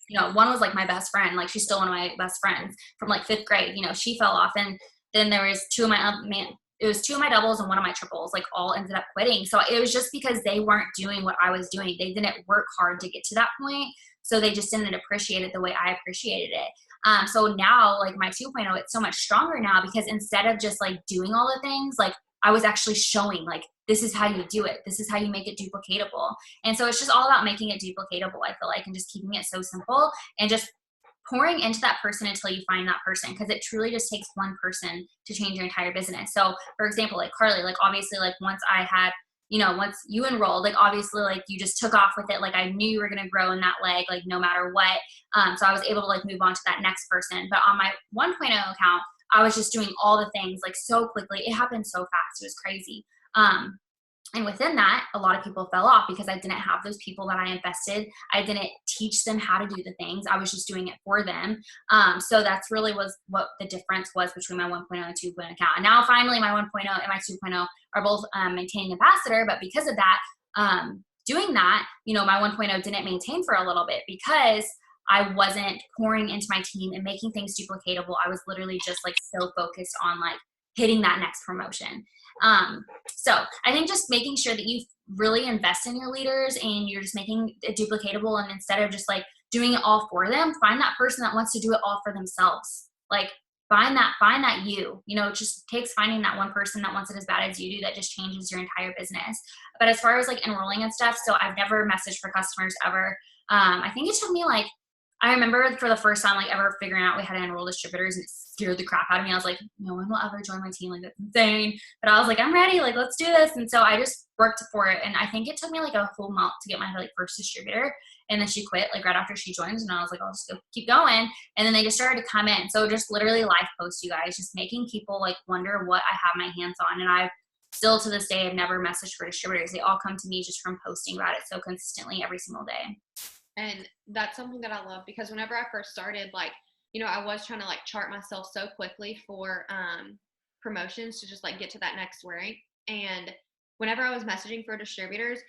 you know, one was like my best friend. Like she's still one of my best friends from like 5th grade. You know, she fell off. And then there was 2 of my doubles and 1 of my triples, like all ended up quitting. So it was just because they weren't doing what I was doing. They didn't work hard to get to that point. So they just didn't appreciate it the way I appreciated it. So now like my 2.0, it's so much stronger now because instead of just like doing all the things, like I was actually showing like, this is how you do it. This is how you make it duplicatable. And so it's just all about making it duplicatable, I feel like, and just keeping it so simple and just pouring into that person until you find that person. Cause it truly just takes one person to change your entire business. So for example, like Carly, like obviously like once you enrolled, like obviously like you just took off with it. Like I knew you were going to grow in that leg, like no matter what. So I was able to like move on to that next person. But on my 1.0 account, I was just doing all the things like so quickly. It happened so fast. It was crazy. And within that, a lot of people fell off because I didn't have those people that I invested. I didn't teach them how to do the things. I was just doing it for them. So that's really was what the difference was between my 1.0 and 2.0 account. And now finally my 1.0 and my 2.0 are both maintaining Ambassador. But because of that, doing that, you know, my 1.0 didn't maintain for a little bit because I wasn't pouring into my team and making things duplicatable. I was literally just like so focused on like hitting that next promotion. So I think just making sure that you really invest in your leaders and you're just making it duplicatable, and instead of just like doing it all for them, find that person that wants to do it all for themselves. Like find that you know, it just takes finding that one person that wants it as bad as you do that just changes your entire business. But as far as like enrolling and stuff, so I've never messaged for customers ever. I think it took me like, I remember for the first time, like ever figuring out we had to enroll distributors, and it scared the crap out of me. I was like, no one will ever join my team. Like, that's insane. But I was like, I'm ready. Like, let's do this. And so I just worked for it. And I think it took me like a whole month to get my like first distributor. And then she quit like right after she joined. And I was like, I'll just go keep going. And then they just started to come in. So just literally life posts, you guys, just making people like wonder what I have my hands on. And I've still to this day, I've never messaged for distributors. They all come to me just from posting about it so consistently every single day. And that's something that I love, because whenever I first started, like, you know, I was trying to like chart myself so quickly for promotions to just like get to that next rank. And whenever I was messaging for distributors,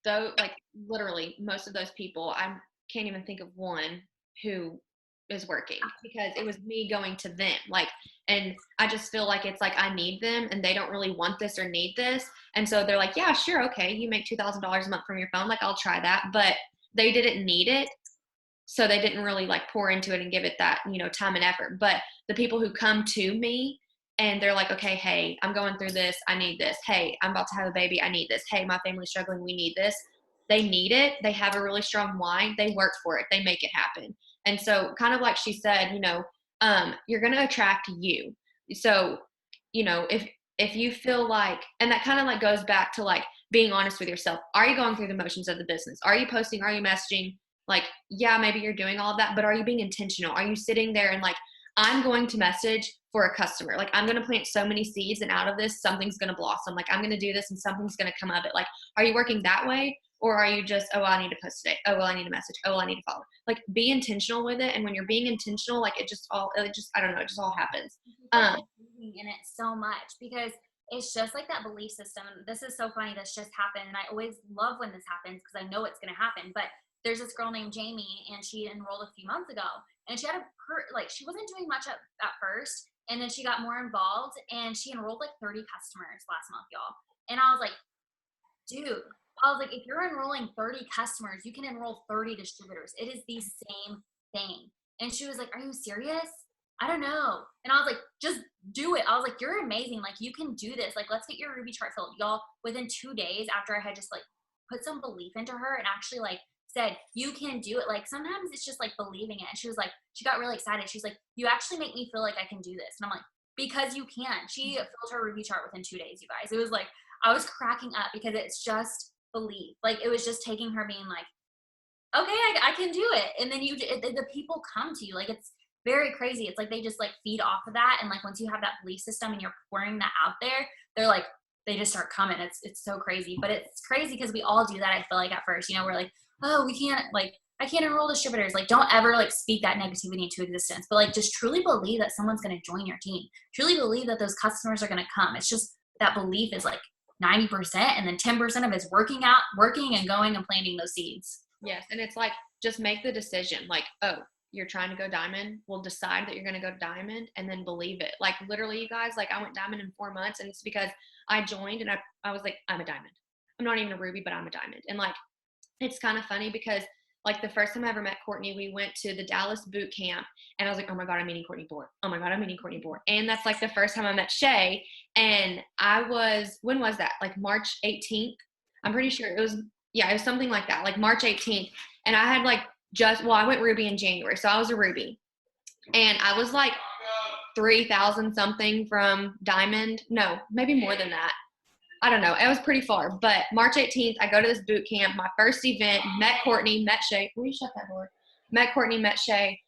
though, like literally most of those people, I can't even think of one who is working, because it was me going to them. Like, and I just feel like it's like I need them and they don't really want this or need this. And so they're like, yeah, sure, okay, you make $2,000 a month from your phone. Like, I'll try that. But they didn't need it, so they didn't really like pour into it and give it that, you know, time and effort. But the people who come to me and they're like, okay, hey, I'm going through this, I need this. Hey, I'm about to have a baby, I need this. Hey, my family's struggling, we need this. They need it. They have a really strong why. They work for it. They make it happen. And so kind of like she said, you know, you're going to attract you. So, you know, if you feel like, and that kind of like goes back to like being honest with yourself. Are you going through the motions of the business? Are you posting? Are you messaging? Like, yeah, maybe you're doing all of that, but are you being intentional? Are you sitting there and like, I'm going to message for a customer. Like, I'm going to plant so many seeds, and out of this, something's going to blossom. Like, I'm going to do this and something's going to come of it. Like, are you working that way? Or are you just, oh, I need to post today. Oh, well, I need to message. Oh, I need to follow. Like, be intentional with it. And when you're being intentional, like I don't know, it just all happens. In it so much, because it's just like that belief system. This is so funny. This just happened. And I always love when this happens because I know it's going to happen. But there's this girl named Jamie, and she enrolled a few months ago. And she had she wasn't doing much at first. And then she got more involved, and she enrolled like 30 customers last month, y'all. And I was like, dude, if you're enrolling 30 customers, you can enroll 30 distributors. It is the same thing. And she was like, are you serious? I don't know. And I was like, just do it. I was like, you're amazing. Like, you can do this. Like, let's get your Ruby chart filled. Y'all, within 2 days after I had just like put some belief into her and actually like said, you can do it. Like, sometimes it's just like believing it. And she was like, she got really excited. She's like, you actually make me feel like I can do this. And I'm like, because you can. She filled her Ruby chart within 2 days, you guys. It was like, I was cracking up because it's just belief. Like, it was just taking her being like, okay, I can do it. And then the people come to you. Like, it's very crazy. It's like they just like feed off of that. And like once you have that belief system and you're pouring that out there, they're like, they just start coming. It's so crazy. But it's crazy because we all do that, I feel like, at first. You know, we're like, oh, we can't, like, I can't enroll distributors. Like, don't ever like speak that negativity into existence. But like, just truly believe that someone's going to join your team. Truly believe that those customers are going to come. It's just that belief is like 90%, and then 10% of it's working and going and planting those seeds. Yes. And it's like, just make the decision. Like, oh, you're trying to go diamond. Well, decide that you're going to go diamond and then believe it. Like, literally, you guys, like, I went diamond in 4 months, and it's because I joined and I was like, I'm a diamond. I'm not even a ruby, but I'm a diamond. And like, it's kind of funny because like the first time I ever met Courtney, we went to the Dallas boot camp, and I was like, oh my God, I'm meeting Courtney Bohr. Oh my God, I'm meeting Courtney Bohr. And that's like the first time I met Shay. And when was that? Like March 18th. I'm pretty sure it was something like that, like March 18th. And I had like I went ruby in January. So I was a ruby, and I was like 3,000 something from diamond. No, maybe more than that. I don't know. It was pretty far. But March 18th, I go to this boot camp, my first event, met Courtney, met Shay. Will you shut that door? Met Courtney, met Shay.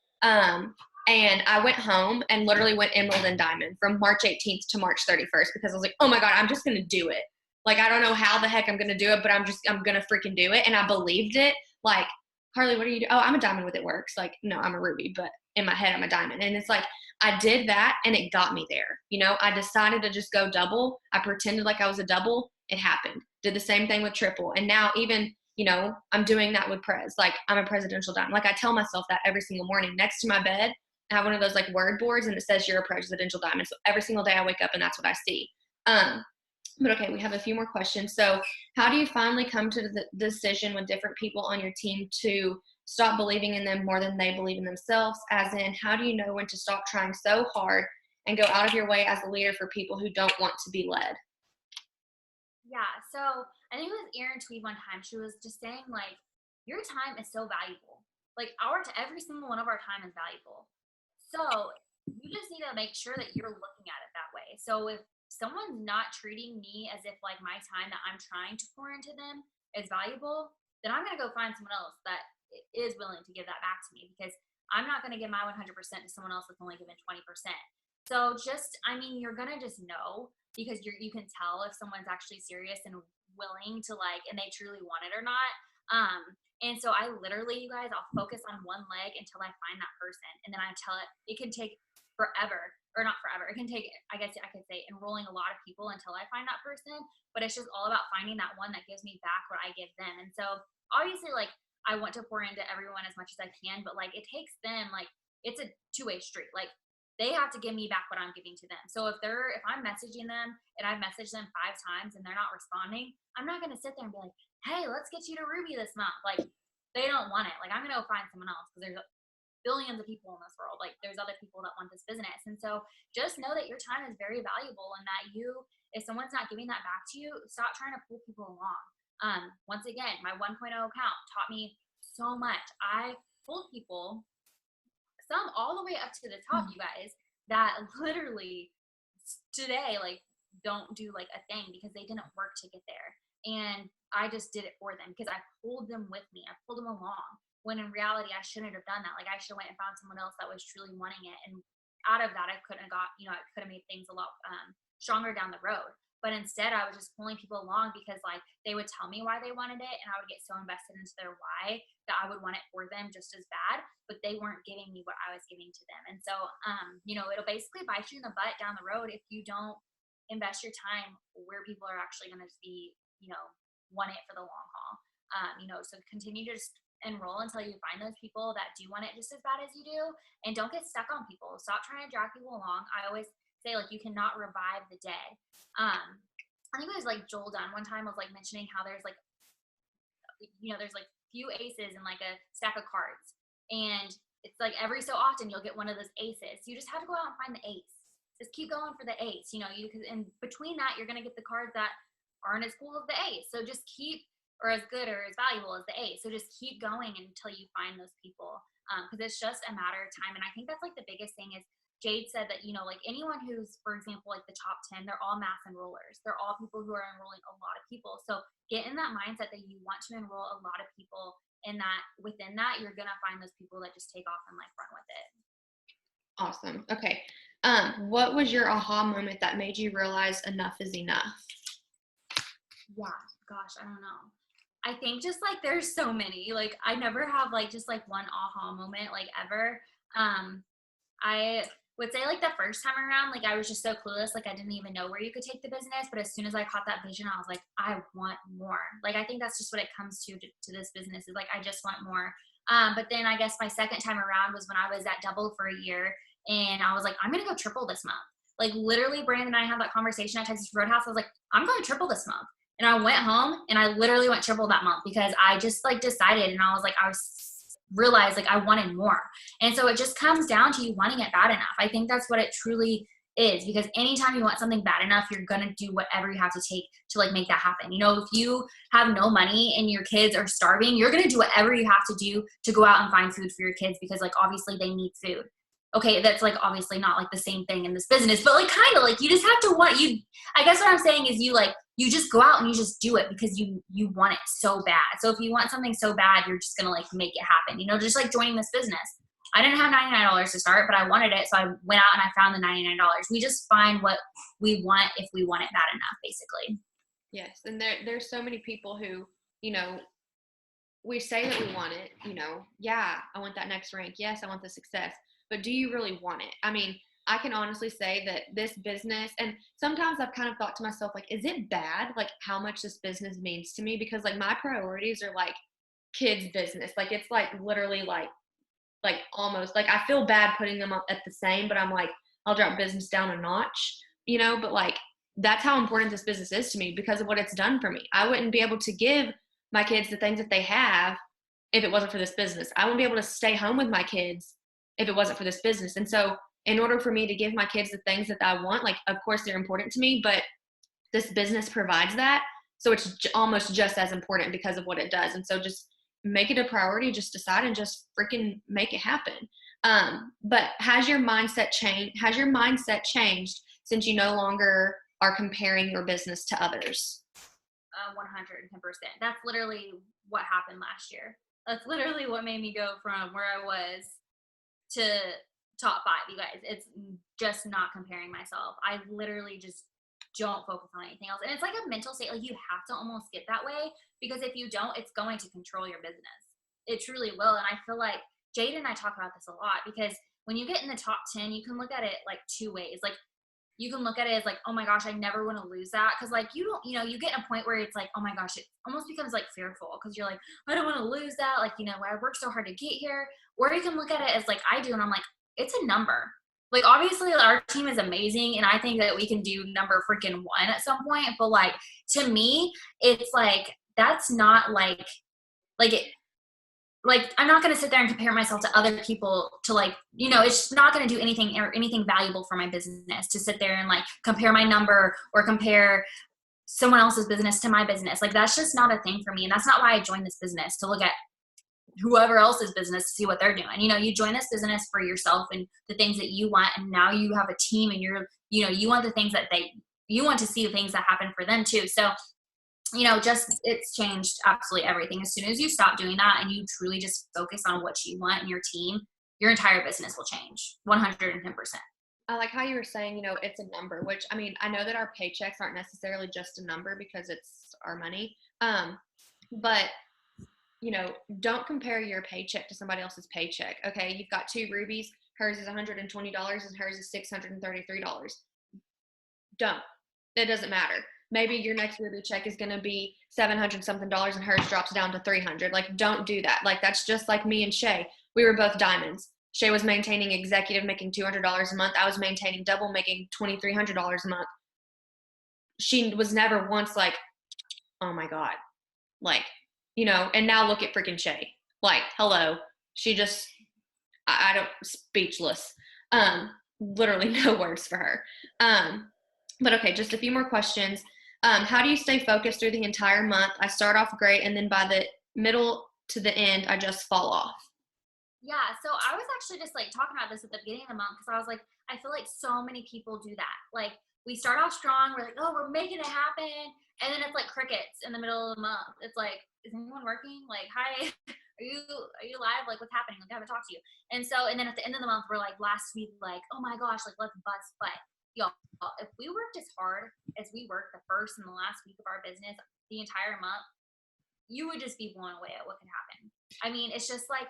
And I went home and literally went emerald and diamond from March 18th to March 31st because I was like, oh my God, I'm just going to do it. Like, I don't know how the heck I'm going to do it, but I'm going to freaking do it. And I believed it. Like, Harley, what are you doing? Oh, I'm a diamond with it works. Like, no, I'm a ruby, but in my head, I'm a diamond. And it's like, I did that and it got me there. You know, I decided to just go double. I pretended like I was a double. It happened. Did the same thing with triple. And now even, you know, I'm doing that with Prez. Like, I'm a presidential diamond. Like, I tell myself that every single morning next to my bed. I have one of those like word boards and it says you're a presidential diamond. So every single day I wake up and that's what I see. But okay, we have a few more questions. So how do you finally come to the decision with different people on your team to stop believing in them more than they believe in themselves? As in, how do you know when to stop trying so hard and go out of your way as a leader for people who don't want to be led? Yeah, so I think it was Erin Tweed one time. She was just saying like, your time is so valuable. Like every single one of our time is valuable. So you just need to make sure that you're looking at it that way. So if someone's not treating me as if like my time that I'm trying to pour into them is valuable, then I'm going to go find someone else that is willing to give that back to me, because I'm not going to give my 100% to someone else that's only given 20%. So just, I mean, you're going to just know, because you can tell if someone's actually serious and willing to like, and they truly want it or not. And so I literally, you guys, I'll focus on one leg until I find that person. And then I tell it can take forever, or not forever. It can take, I guess I could say, enrolling a lot of people until I find that person. But it's just all about finding that one that gives me back what I give them. And so obviously, like, I want to pour into everyone as much as I can, but like, it takes them, like, it's a two-way street. Like, they have to give me back what I'm giving to them. So if I'm messaging them and I've messaged them 5 times and they're not responding, I'm not going to sit there and be like, hey, let's get you to Ruby this month. Like, they don't want it. Like, I'm going to go find someone else, because there's billions of people in this world. Like, there's other people that want this business. And so just know that your time is very valuable, and that if someone's not giving that back to you, stop trying to pull people along. Once again, my 1.0 account taught me so much. I pulled people, some all the way up to the top, you guys, that literally today, like, don't do like a thing because they didn't work to get there. And I just did it for them because I pulled them with me. I pulled them along, when in reality, I shouldn't have done that. Like, I should have went and found someone else that was truly wanting it. And out of that, I couldn't have got, I could have made things a lot stronger down the road. But instead, I was just pulling people along because, like, they would tell me why they wanted it, and I would get so invested into their why that I would want it for them just as bad, but they weren't giving me what I was giving to them. And so, it'll basically bite you in the butt down the road if you don't invest your time where people are actually going to be, want it for the long haul. So continue to just enroll until you find those people that do want it just as bad as you do, and don't get stuck on people. Stop trying to drag people along. I always say, like, you cannot revive the dead. I think it was like Joel Dunn one time was like mentioning how there's like, there's like few aces in like a stack of cards, and it's like every so often you'll get one of those aces. You just have to go out and find the ace. Just keep going for the ace, because in between that, you're going to get the cards that aren't as cool as the ace. So just keep, or as good or as valuable as the ace. So just keep going until you find those people, because it's just a matter of time. And I think that's like the biggest thing is, Jade said that, like anyone who's, for example, like the top 10, they're all mass enrollers. They're all people who are enrolling a lot of people. So get in that mindset that you want to enroll a lot of people, and that within that, you're going to find those people that just take off and like run with it. Awesome. Okay. What was your aha moment that made you realize enough is enough? Yeah, gosh, I don't know. I think just like there's so many. Like, I never have like just like one aha moment like ever. I would say like the first time around, like I was just so clueless. Like, I didn't even know where you could take the business. But as soon as I caught that vision, I was like, I want more. Like, I think that's just what it comes to this business is like, I just want more. But then I guess my second time around was when I was at double for a year, and I was like, I'm going to go triple this month. Like, literally, Brandon and I had that conversation at Texas Roadhouse. I was like, I'm going to triple this month. And I went home and I literally went triple that month because I just like decided, and I realized like I wanted more. And so it just comes down to you wanting it bad enough. I think that's what it truly is, because anytime you want something bad enough, you're going to do whatever you have to take to like make that happen. If you have no money and your kids are starving, you're going to do whatever you have to do to go out and find food for your kids, because like obviously they need food. Okay, that's like obviously not like the same thing in this business, but like kind of like you just have to I guess what I'm saying is you just go out and you just do it because you want it so bad. So if you want something so bad, you're just going to like make it happen, just like joining this business. I didn't have $99 to start, but I wanted it. So I went out and I found the $99. We just find what we want if we want it bad enough, basically. Yes. And there's so many people who, you know, we say that we want it, you know, yeah, I want that next rank. Yes, I want the success. But do you really want it? I mean, I can honestly say that this business, and sometimes I've kind of thought to myself, like, is it bad, like, how much this business means to me? Because, like, my priorities are, like, kids' business. Like, it's, like, literally, like, almost, like, I feel bad putting them up at the same, but I'm like, I'll drop business down a notch, you know? But, like, that's how important this business is to me because of what it's done for me. I wouldn't be able to give my kids the things that they have if it wasn't for this business. I wouldn't be able to stay home with my kids if it wasn't for this business. And so in order for me to give my kids the things that I want, like, of course they're important to me, but this business provides that. So it's almost just as important because of what it does. And so just make it a priority, just decide and just freaking make it happen. But has your mindset changed? Has your mindset changed since you no longer are comparing your business to others? 110%. That's literally what happened last year. That's literally what made me go from where I was to top 5, you guys. It's just not comparing myself. I literally just don't focus on anything else. And it's like a mental state. Like, you have to almost get that way, because if you don't, it's going to control your business. It truly will. And I feel like Jade and I talk about this a lot, because when you get in the top 10, you can look at it like 2 ways. Like, you can look at it as like, oh my gosh, I never want to lose that. Cause like, you don't, you know, you get in a point where it's like, oh my gosh, it almost becomes like fearful. Cause you're like, I don't want to lose that. Like, you know, I worked so hard to get here. Or you can look at it as like I do. And I'm like, it's a number. Like, obviously our team is amazing. And I think that we can do number freaking 1 at some point. But like, to me, it's like, that's not like it, like, I'm not going to sit there and compare myself to other people to, like, you know, it's not going to do anything or anything valuable for my business to sit there and like compare my number or compare someone else's business to my business. Like, that's just not a thing for me. And that's not why I joined this business, to look at whoever else's business to see what they're doing. You know, you join this business for yourself and the things that you want. And now you have a team and you're, you know, you want the things that you want to see the things that happen for them too. So, you know, just, it's changed absolutely everything. As soon as you stop doing that and you truly just focus on what you want and your team, your entire business will change 110%. I like how you were saying, you know, it's a number, which, I mean, I know that our paychecks aren't necessarily just a number because it's our money. But, you know, don't compare your paycheck to somebody else's paycheck. Okay. You've got 2 rubies. Hers is $120 and hers is $633. Don't. It doesn't matter. Maybe your next Ruby check is going to be $700 something and hers drops down to $300. Like, don't do that. Like, that's just like me and Shay. We were both diamonds. Shay was maintaining executive, making $200 a month. I was maintaining double, making $2,300 a month. She was never once like, oh my God. Like, you know, and now look at freaking Shay. Like, hello. She just, I don't, speechless. Literally no words for her. But okay, just a few more questions. How do you stay focused through the entire month? I start off great, and then by the middle to the end, I just fall off. Yeah, so I was actually just like talking about this at the beginning of the month, because I was like, I feel like so many people do that. Like, we start off strong, we're like, oh, we're making it happen, and then it's like crickets in the middle of the month. It's like, is anyone working? Like, hi, are you live? Like, what's happening? Like, I haven't talked to you. And then at the end of the month, we're like, last week, like, oh my gosh, like, let's bust butt. Y'all, if we worked as hard as we worked the first and the last week of our business the entire month, you would just be blown away at what could happen. I mean, it's just like,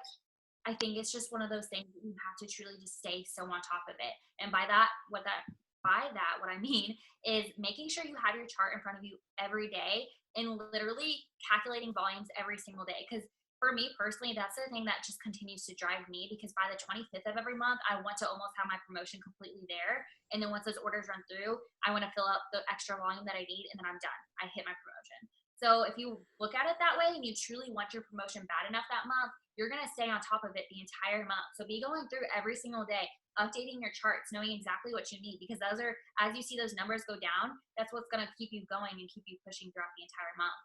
I think it's just one of those things that you have to truly just stay so on top of it. And by that, what I mean is making sure you have your chart in front of you every day and literally calculating volumes every single day. Because for me personally, that's the thing that just continues to drive me, because by the 25th of every month, I want to almost have my promotion completely there. And then once those orders run through, I want to fill up the extra volume that I need, and then I'm done. I hit my promotion. So if you look at it that way and you truly want your promotion bad enough that month, you're going to stay on top of it the entire month. So be going through every single day, updating your charts, knowing exactly what you need, because those are, as you see those numbers go down, that's what's going to keep you going and keep you pushing throughout the entire month.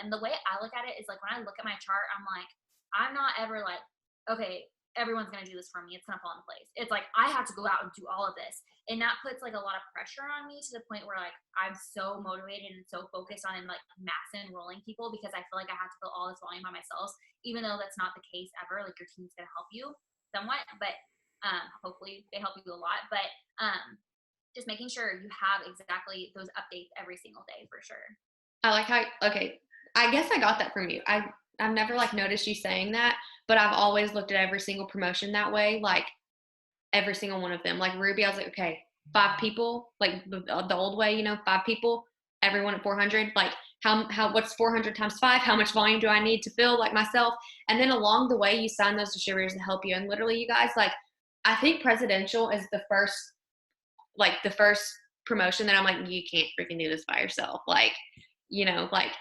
And the way I look at it is like, when I look at my chart, I'm like, I'm not ever like, okay, everyone's going to do this for me. It's going to fall in place. It's like, I have to go out and do all of this. And that puts like a lot of pressure on me, to the point where like, I'm so motivated and so focused on like mass enrolling people, because I feel like I have to fill all this volume by myself, even though that's not the case ever. Like, your team's going to help you. somewhat, but hopefully they help you a lot. But just making sure you have exactly those updates every single day for sure. I like how, okay, I guess I got that from you. I've never like noticed you saying that, but I've always looked at every single promotion that way, like every single one of them. Like Ruby, I was like, okay, 5 people, like the old way, 5 people, everyone at 400. Like what's 400 times 5? How much volume do I need to fill, like myself? And then along the way, you sign those distributors to help you. And literally, you guys, like, I think presidential is the first promotion that I'm like, you can't freaking do this by yourself. Like,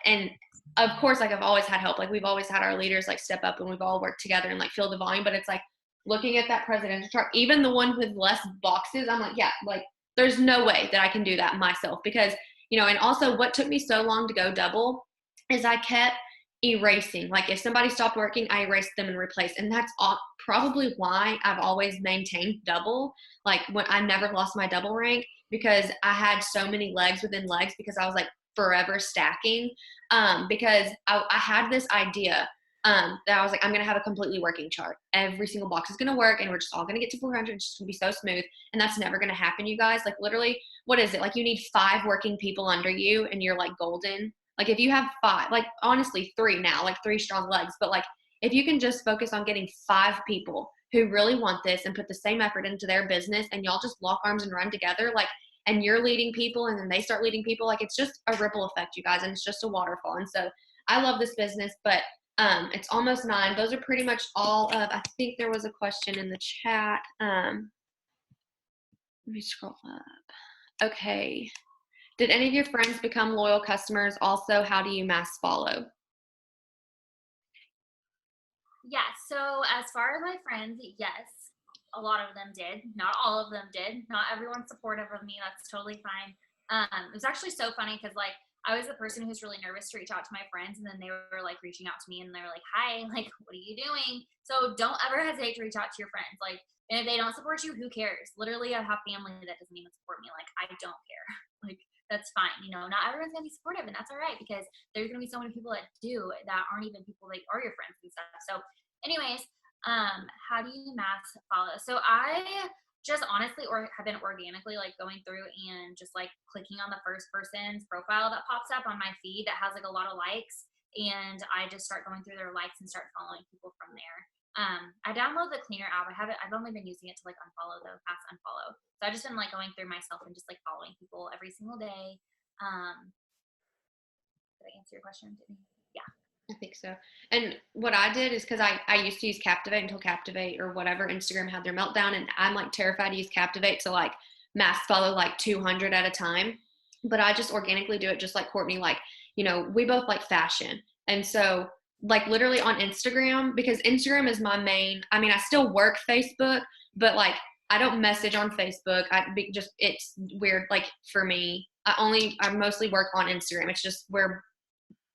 and of course, like I've always had help. Like we've always had our leaders like step up and we've all worked together and like fill the volume. But it's like looking at that presidential chart, even the one with less boxes, I'm like, yeah, like there's no way that I can do that myself because, and also what took me so long to go double is I kept erasing. Like if somebody stopped working, I erased them and replaced. And that's probably why I've always maintained double. Like when I never lost my double rank because I had so many legs within legs because I was like forever stacking. Because I had this idea that I was like, I'm going to have a completely working chart. Every single box is going to work and we're just all going to get to 400. It's just going to be so smooth. And that's never going to happen, you guys. Like literally, what is it? Like you need 5 working people under you and you're like golden. Like if you have 5, like honestly 3 now, like 3 strong legs, but like if you can just focus on getting 5 people who really want this and put the same effort into their business and y'all just lock arms and run together, like, and you're leading people and then they start leading people, like it's just a ripple effect, you guys, and it's just a waterfall. And so I love this business, but it's almost 9. Those are pretty much all of, I think there was a question in the chat. Let me scroll up. Okay. Did any of your friends become loyal customers? Also, how do you mass follow? Yeah, so as far as my friends, yes, a lot of them did. Not all of them did. Not everyone's supportive of me. That's totally fine. It was actually so funny because like I was the person who's really nervous to reach out to my friends, and then they were like reaching out to me, and they were like, "Hi, like, what are you doing?" So don't ever hesitate to reach out to your friends. Like, and if they don't support you, who cares? Literally, I have family that doesn't even support me. Like, I don't care. Like, that's fine. Not everyone's gonna be supportive, and that's all right because there's gonna be so many people that do that aren't even people that are your friends and stuff. So, anyways, how do you mass follow? So I just honestly have been organically like going through and just like clicking on the first person's profile that pops up on my feed that has like a lot of likes, and I just start going through their likes and start following people from there. I download the cleaner app. I've only been using it to like unfollow though, past unfollow. So I've just been like going through myself and just like following people every single day. Did I answer your question? Yeah. I think so. And what I did is because I used to use Captivate until Captivate or whatever, Instagram had their meltdown, and I'm like terrified to use Captivate to like mass follow like 200 at a time. But I just organically do it just like Courtney. Like, we both like fashion. And so like literally on Instagram, because Instagram is my main, I mean, I still work Facebook, but like I don't message on Facebook. It's weird. Like for me, I mostly work on Instagram. It's just where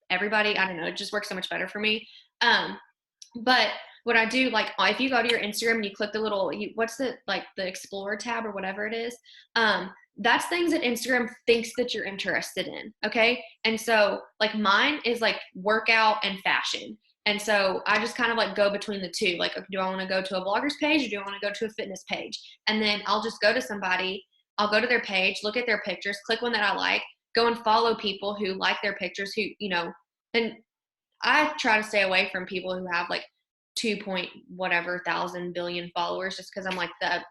everybody, I don't know, it just works so much better for me. But what I do, like if you go to your Instagram and you click the little, what's the, like the Explorer tab or whatever it is, that's things that Instagram thinks that you're interested in. Okay. And so like mine is like workout and fashion. And so I just kind of like go between the two. Like, do I want to go to a blogger's page or do I want to go to a fitness page? And then I'll just go to somebody, I'll go to their page, look at their pictures, click one that I like, go and follow people who like their pictures, who, and I try to stay away from people who have like 2 point whatever thousand billion followers, just because I'm like the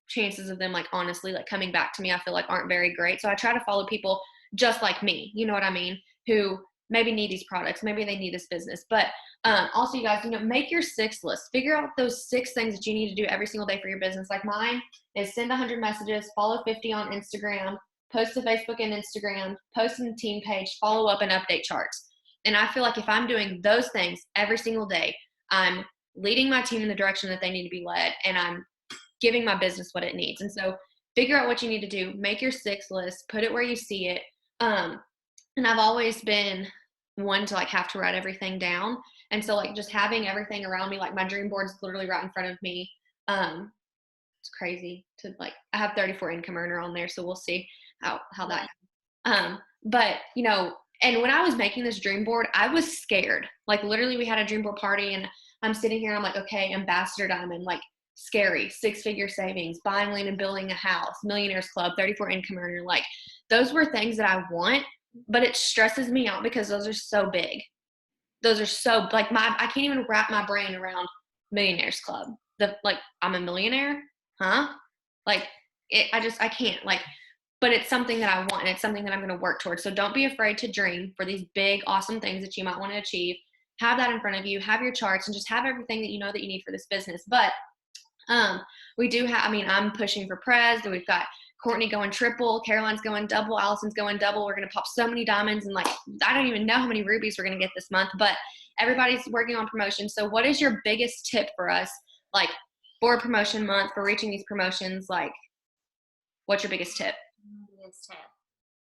chances of them like honestly like coming back to me, I feel like aren't very great. So I try to follow people just like me, you know what I mean, who maybe need these products, maybe they need this business. But also, you guys, make your 6 list. Figure out those 6 things that you need to do every single day for your business. Like mine is send 100 messages, follow 50 on Instagram, post to Facebook and Instagram, post in the team page, follow up and update charts. And I feel like if I'm doing those things every single day, I'm leading my team in the direction that they need to be led, and I'm giving my business what it needs. And so figure out what you need to do, make your 6 list, put it where you see it. And I've always been one to like have to write everything down. And so like just having everything around me, like my dream board is literally right in front of me. It's crazy to like, I have 34 income earner on there. So we'll see how that, but and when I was making this dream board, I was scared. Like literally we had a dream board party and I'm sitting here, I'm like, okay, Ambassador Diamond, like scary, 6-figure savings, buying land and building a house, millionaires club, 34 income earner. Like those were things that I want, but it stresses me out because those are so big. Those are so like I can't even wrap my brain around millionaires club. Like I'm a millionaire, huh? Like I can't like, but it's something that I want and it's something that I'm going to work towards. So don't be afraid to dream for these big, awesome things that you might want to achieve. Have that in front of you, have your charts, and just have everything that you know that you need for this business. But we do have, I mean, I'm pushing for Prez, and we've got Courtney going triple, Caroline's going double, Allison's going double. We're going to pop so many diamonds, and like, I don't even know how many rubies we're going to get this month, but everybody's working on promotion. So what is your biggest tip for us, like for promotion month, for reaching these promotions? Like, what's your biggest tip? Biggest tip.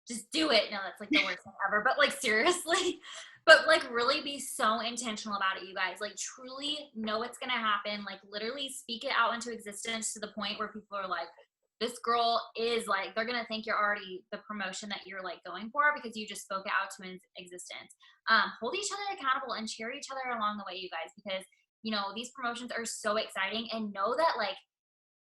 Just do it. No, that's like the worst thing ever. But like seriously, but like really be so intentional about it, you guys. Like truly know what's gonna happen. Like literally speak it out into existence to the point where people are like, this girl is like, they're gonna think you're already the promotion that you're like going for because you just spoke it out to existence. Hold each other accountable and cheer each other along the way, you guys, because you know these promotions are so exciting, and know that like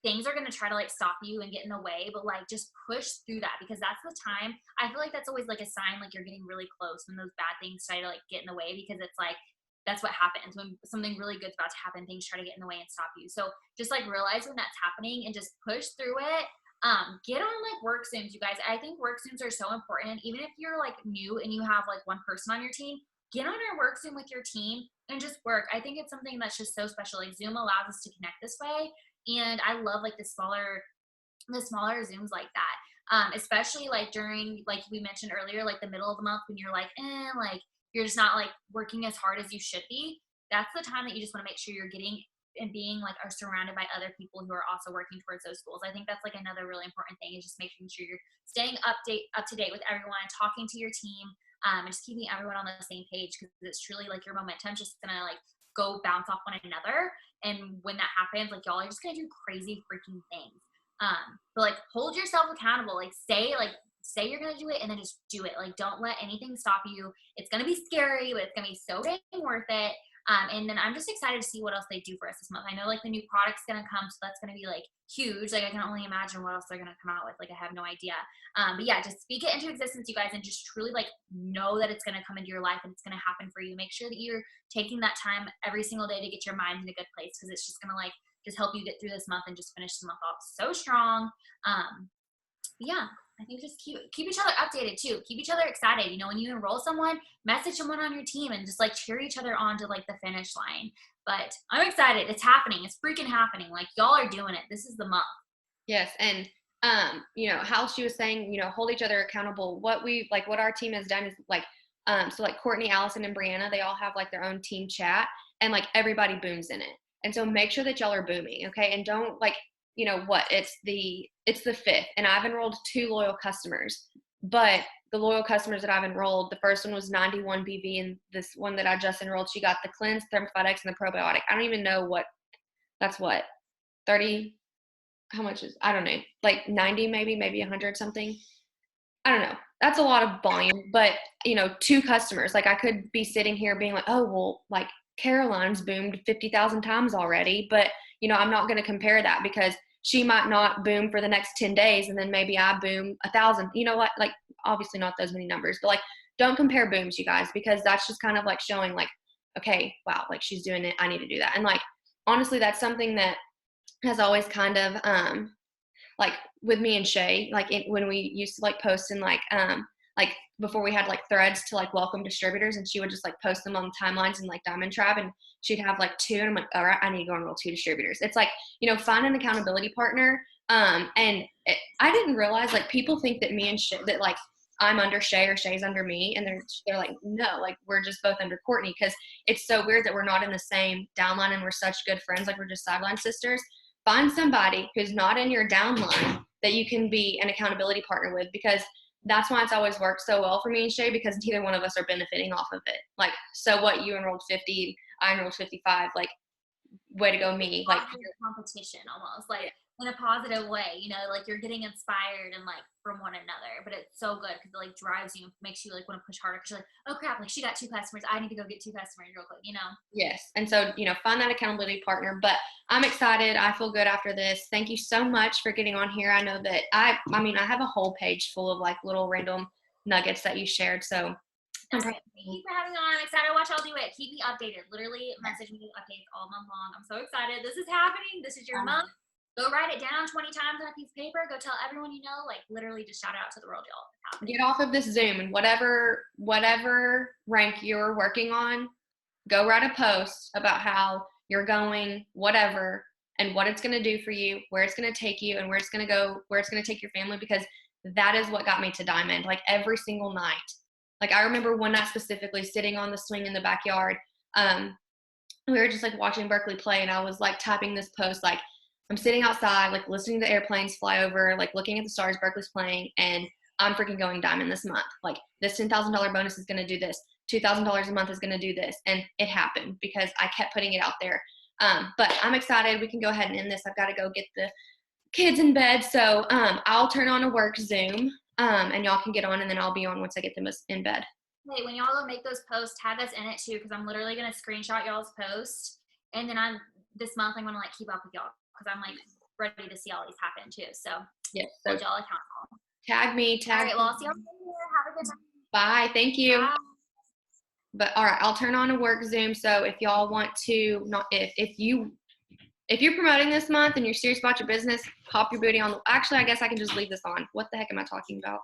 things are going to try to like stop you and get in the way, but like just push through that, because that's the time. I feel like that's always like a sign like you're getting really close, when those bad things try to like get in the way, because it's like that's what happens when something really good's about to happen. Things try to get in the way and stop you. So just like realize when that's happening and just push through it. Get on like work Zooms, you guys. I think work Zooms are so important. Even if you're like new and you have like one person on your team, get on your work Zoom with your team and just work. I think it's something that's just so special. Like Zoom allows us to connect this way. And I love like the smaller Zooms like that. Especially like during, like we mentioned earlier, like the middle of the month when you're like, like you're just not like working as hard as you should be. That's the time that you just want to make sure you're getting and being like are surrounded by other people who are also working towards those goals. I think that's like another really important thing, is just making sure you're staying up to date with everyone, talking to your team, and just keeping everyone on the same page, because it's truly like your momentum's just gonna like go bounce off one another. And when that happens, like y'all are just gonna do crazy freaking things. But like hold yourself accountable. Like say you're gonna do it, and then just do it. Like don't let anything stop you. It's gonna be scary, but it's gonna be so dang worth it. And then I'm just excited to see what else they do for us this month. I know like the new product's gonna come, so that's gonna be like huge. Like I can only imagine what else they're gonna come out with. Like I have no idea. But yeah, just speak it into existence, you guys, and just truly like know that it's gonna come into your life and it's gonna happen for you. Make sure that you're taking that time every single day to get your mind in a good place, because it's just gonna like just help you get through this month and just finish the month off so strong. Yeah, I think just keep each other updated too. Keep each other excited. You know, when you enroll someone, message someone on your team and just like cheer each other on to like the finish line. But I'm excited. It's happening. It's freaking happening. Like y'all are doing it. This is the month. Yes. And, you know, how she was saying, you know, hold each other accountable. What our team has done is like, so like Courtney, Allison, and Brianna, they all have like their own team chat, and like everybody booms in it. And so make sure that y'all are booming. Okay. And don't like, you know what, it's the 5th, and I've enrolled 2 loyal customers, but the loyal customers that I've enrolled, the first one was 91 BV, and this one that I just enrolled, she got the cleanse, thermophyte X, and the probiotic. I don't even know what that's, what 30, how much is, I don't know, like 90, maybe 100 something. I don't know. That's a lot of volume, but you know, 2 customers, like I could be sitting here being like, oh, well, like Caroline's boomed 50,000 times already, but you know, I'm not going to compare that, because she might not boom for the next 10 days, and then maybe I boom 1,000. You know what? Like, obviously not those many numbers, but like, don't compare booms, you guys, because that's just kind of like showing like, okay, wow, like she's doing it, I need to do that. And like, honestly, that's something that has always kind of, like with me and Shay, like when we used to like post in like before we had like threads to like welcome distributors, and she would just like post them on timelines and like Diamond Tribe, and she'd have like 2, and I'm like, all right, I need to go enroll 2 distributors. It's like, you know, find an accountability partner. I didn't realize, like, people think that me and Shay, that like I'm under Shay or Shay's under me, and they're like, no, like we're just both under Courtney, because it's so weird that we're not in the same downline and we're such good friends, like we're just sideline sisters. Find somebody who's not in your downline that you can be an accountability partner with, because that's why it's always worked so well for me and Shay, because neither one of us are benefiting off of it. Like, so what, you enrolled 50, I enrolled 55, like, way to go me. Like competition almost. Like in a positive way, you know, like you're getting inspired and like from one another, but it's so good because it like drives you and makes you like want to push harder because you're like, oh crap, like she got 2 customers, I need to go get 2 customers real quick, you know. Yes. And so, find that accountability partner. But I'm excited. I feel good after this. Thank you so much for getting on here. I know that I have a whole page full of like little random nuggets that you shared. So Thank you for having me on. I'm excited to watch y'all do it. Keep me updated. Literally message me updates all month long. I'm so excited. This is happening. This is your month. Go write it down 20 times on a piece of paper. Go tell everyone you know. Like literally just shout it out to the world, y'all. Get off of this Zoom and whatever rank you're working on, go write a post about how you're going, whatever, and what it's going to do for you, where it's going to take you, and where it's going to go, where it's going to take your family, because that is what got me to Diamond. Like every single night. Like I remember one night specifically sitting on the swing in the backyard. We were just like watching Berkeley play, and I was like typing this post, like I'm sitting outside, like listening to airplanes fly over, like looking at the stars Berkeley's playing, and I'm freaking going Diamond this month. Like this $10,000 bonus is going to do this. $2,000 a month is going to do this. And it happened because I kept putting it out there. But I'm excited. We can go ahead and end this. I've got to go get the kids in bed. So I'll turn on a work Zoom and y'all can get on, and then I'll be on once I get them in bed. Hey, when y'all go make those posts, tag us in it too, because I'm literally going to screenshot y'all's post. And then this month I'm going to like keep up with y'all because I'm like ready to see all these happen too. So yes, so hold y'all accountable. Tag me. All right, well, I'll see y'all later. Have a good time. Bye. Thank you. Bye. But all right, I'll turn on a work Zoom. So if y'all want to, if you're promoting this month and you're serious about your business, pop your booty on. Actually, I guess I can just leave this on. What the heck am I talking about?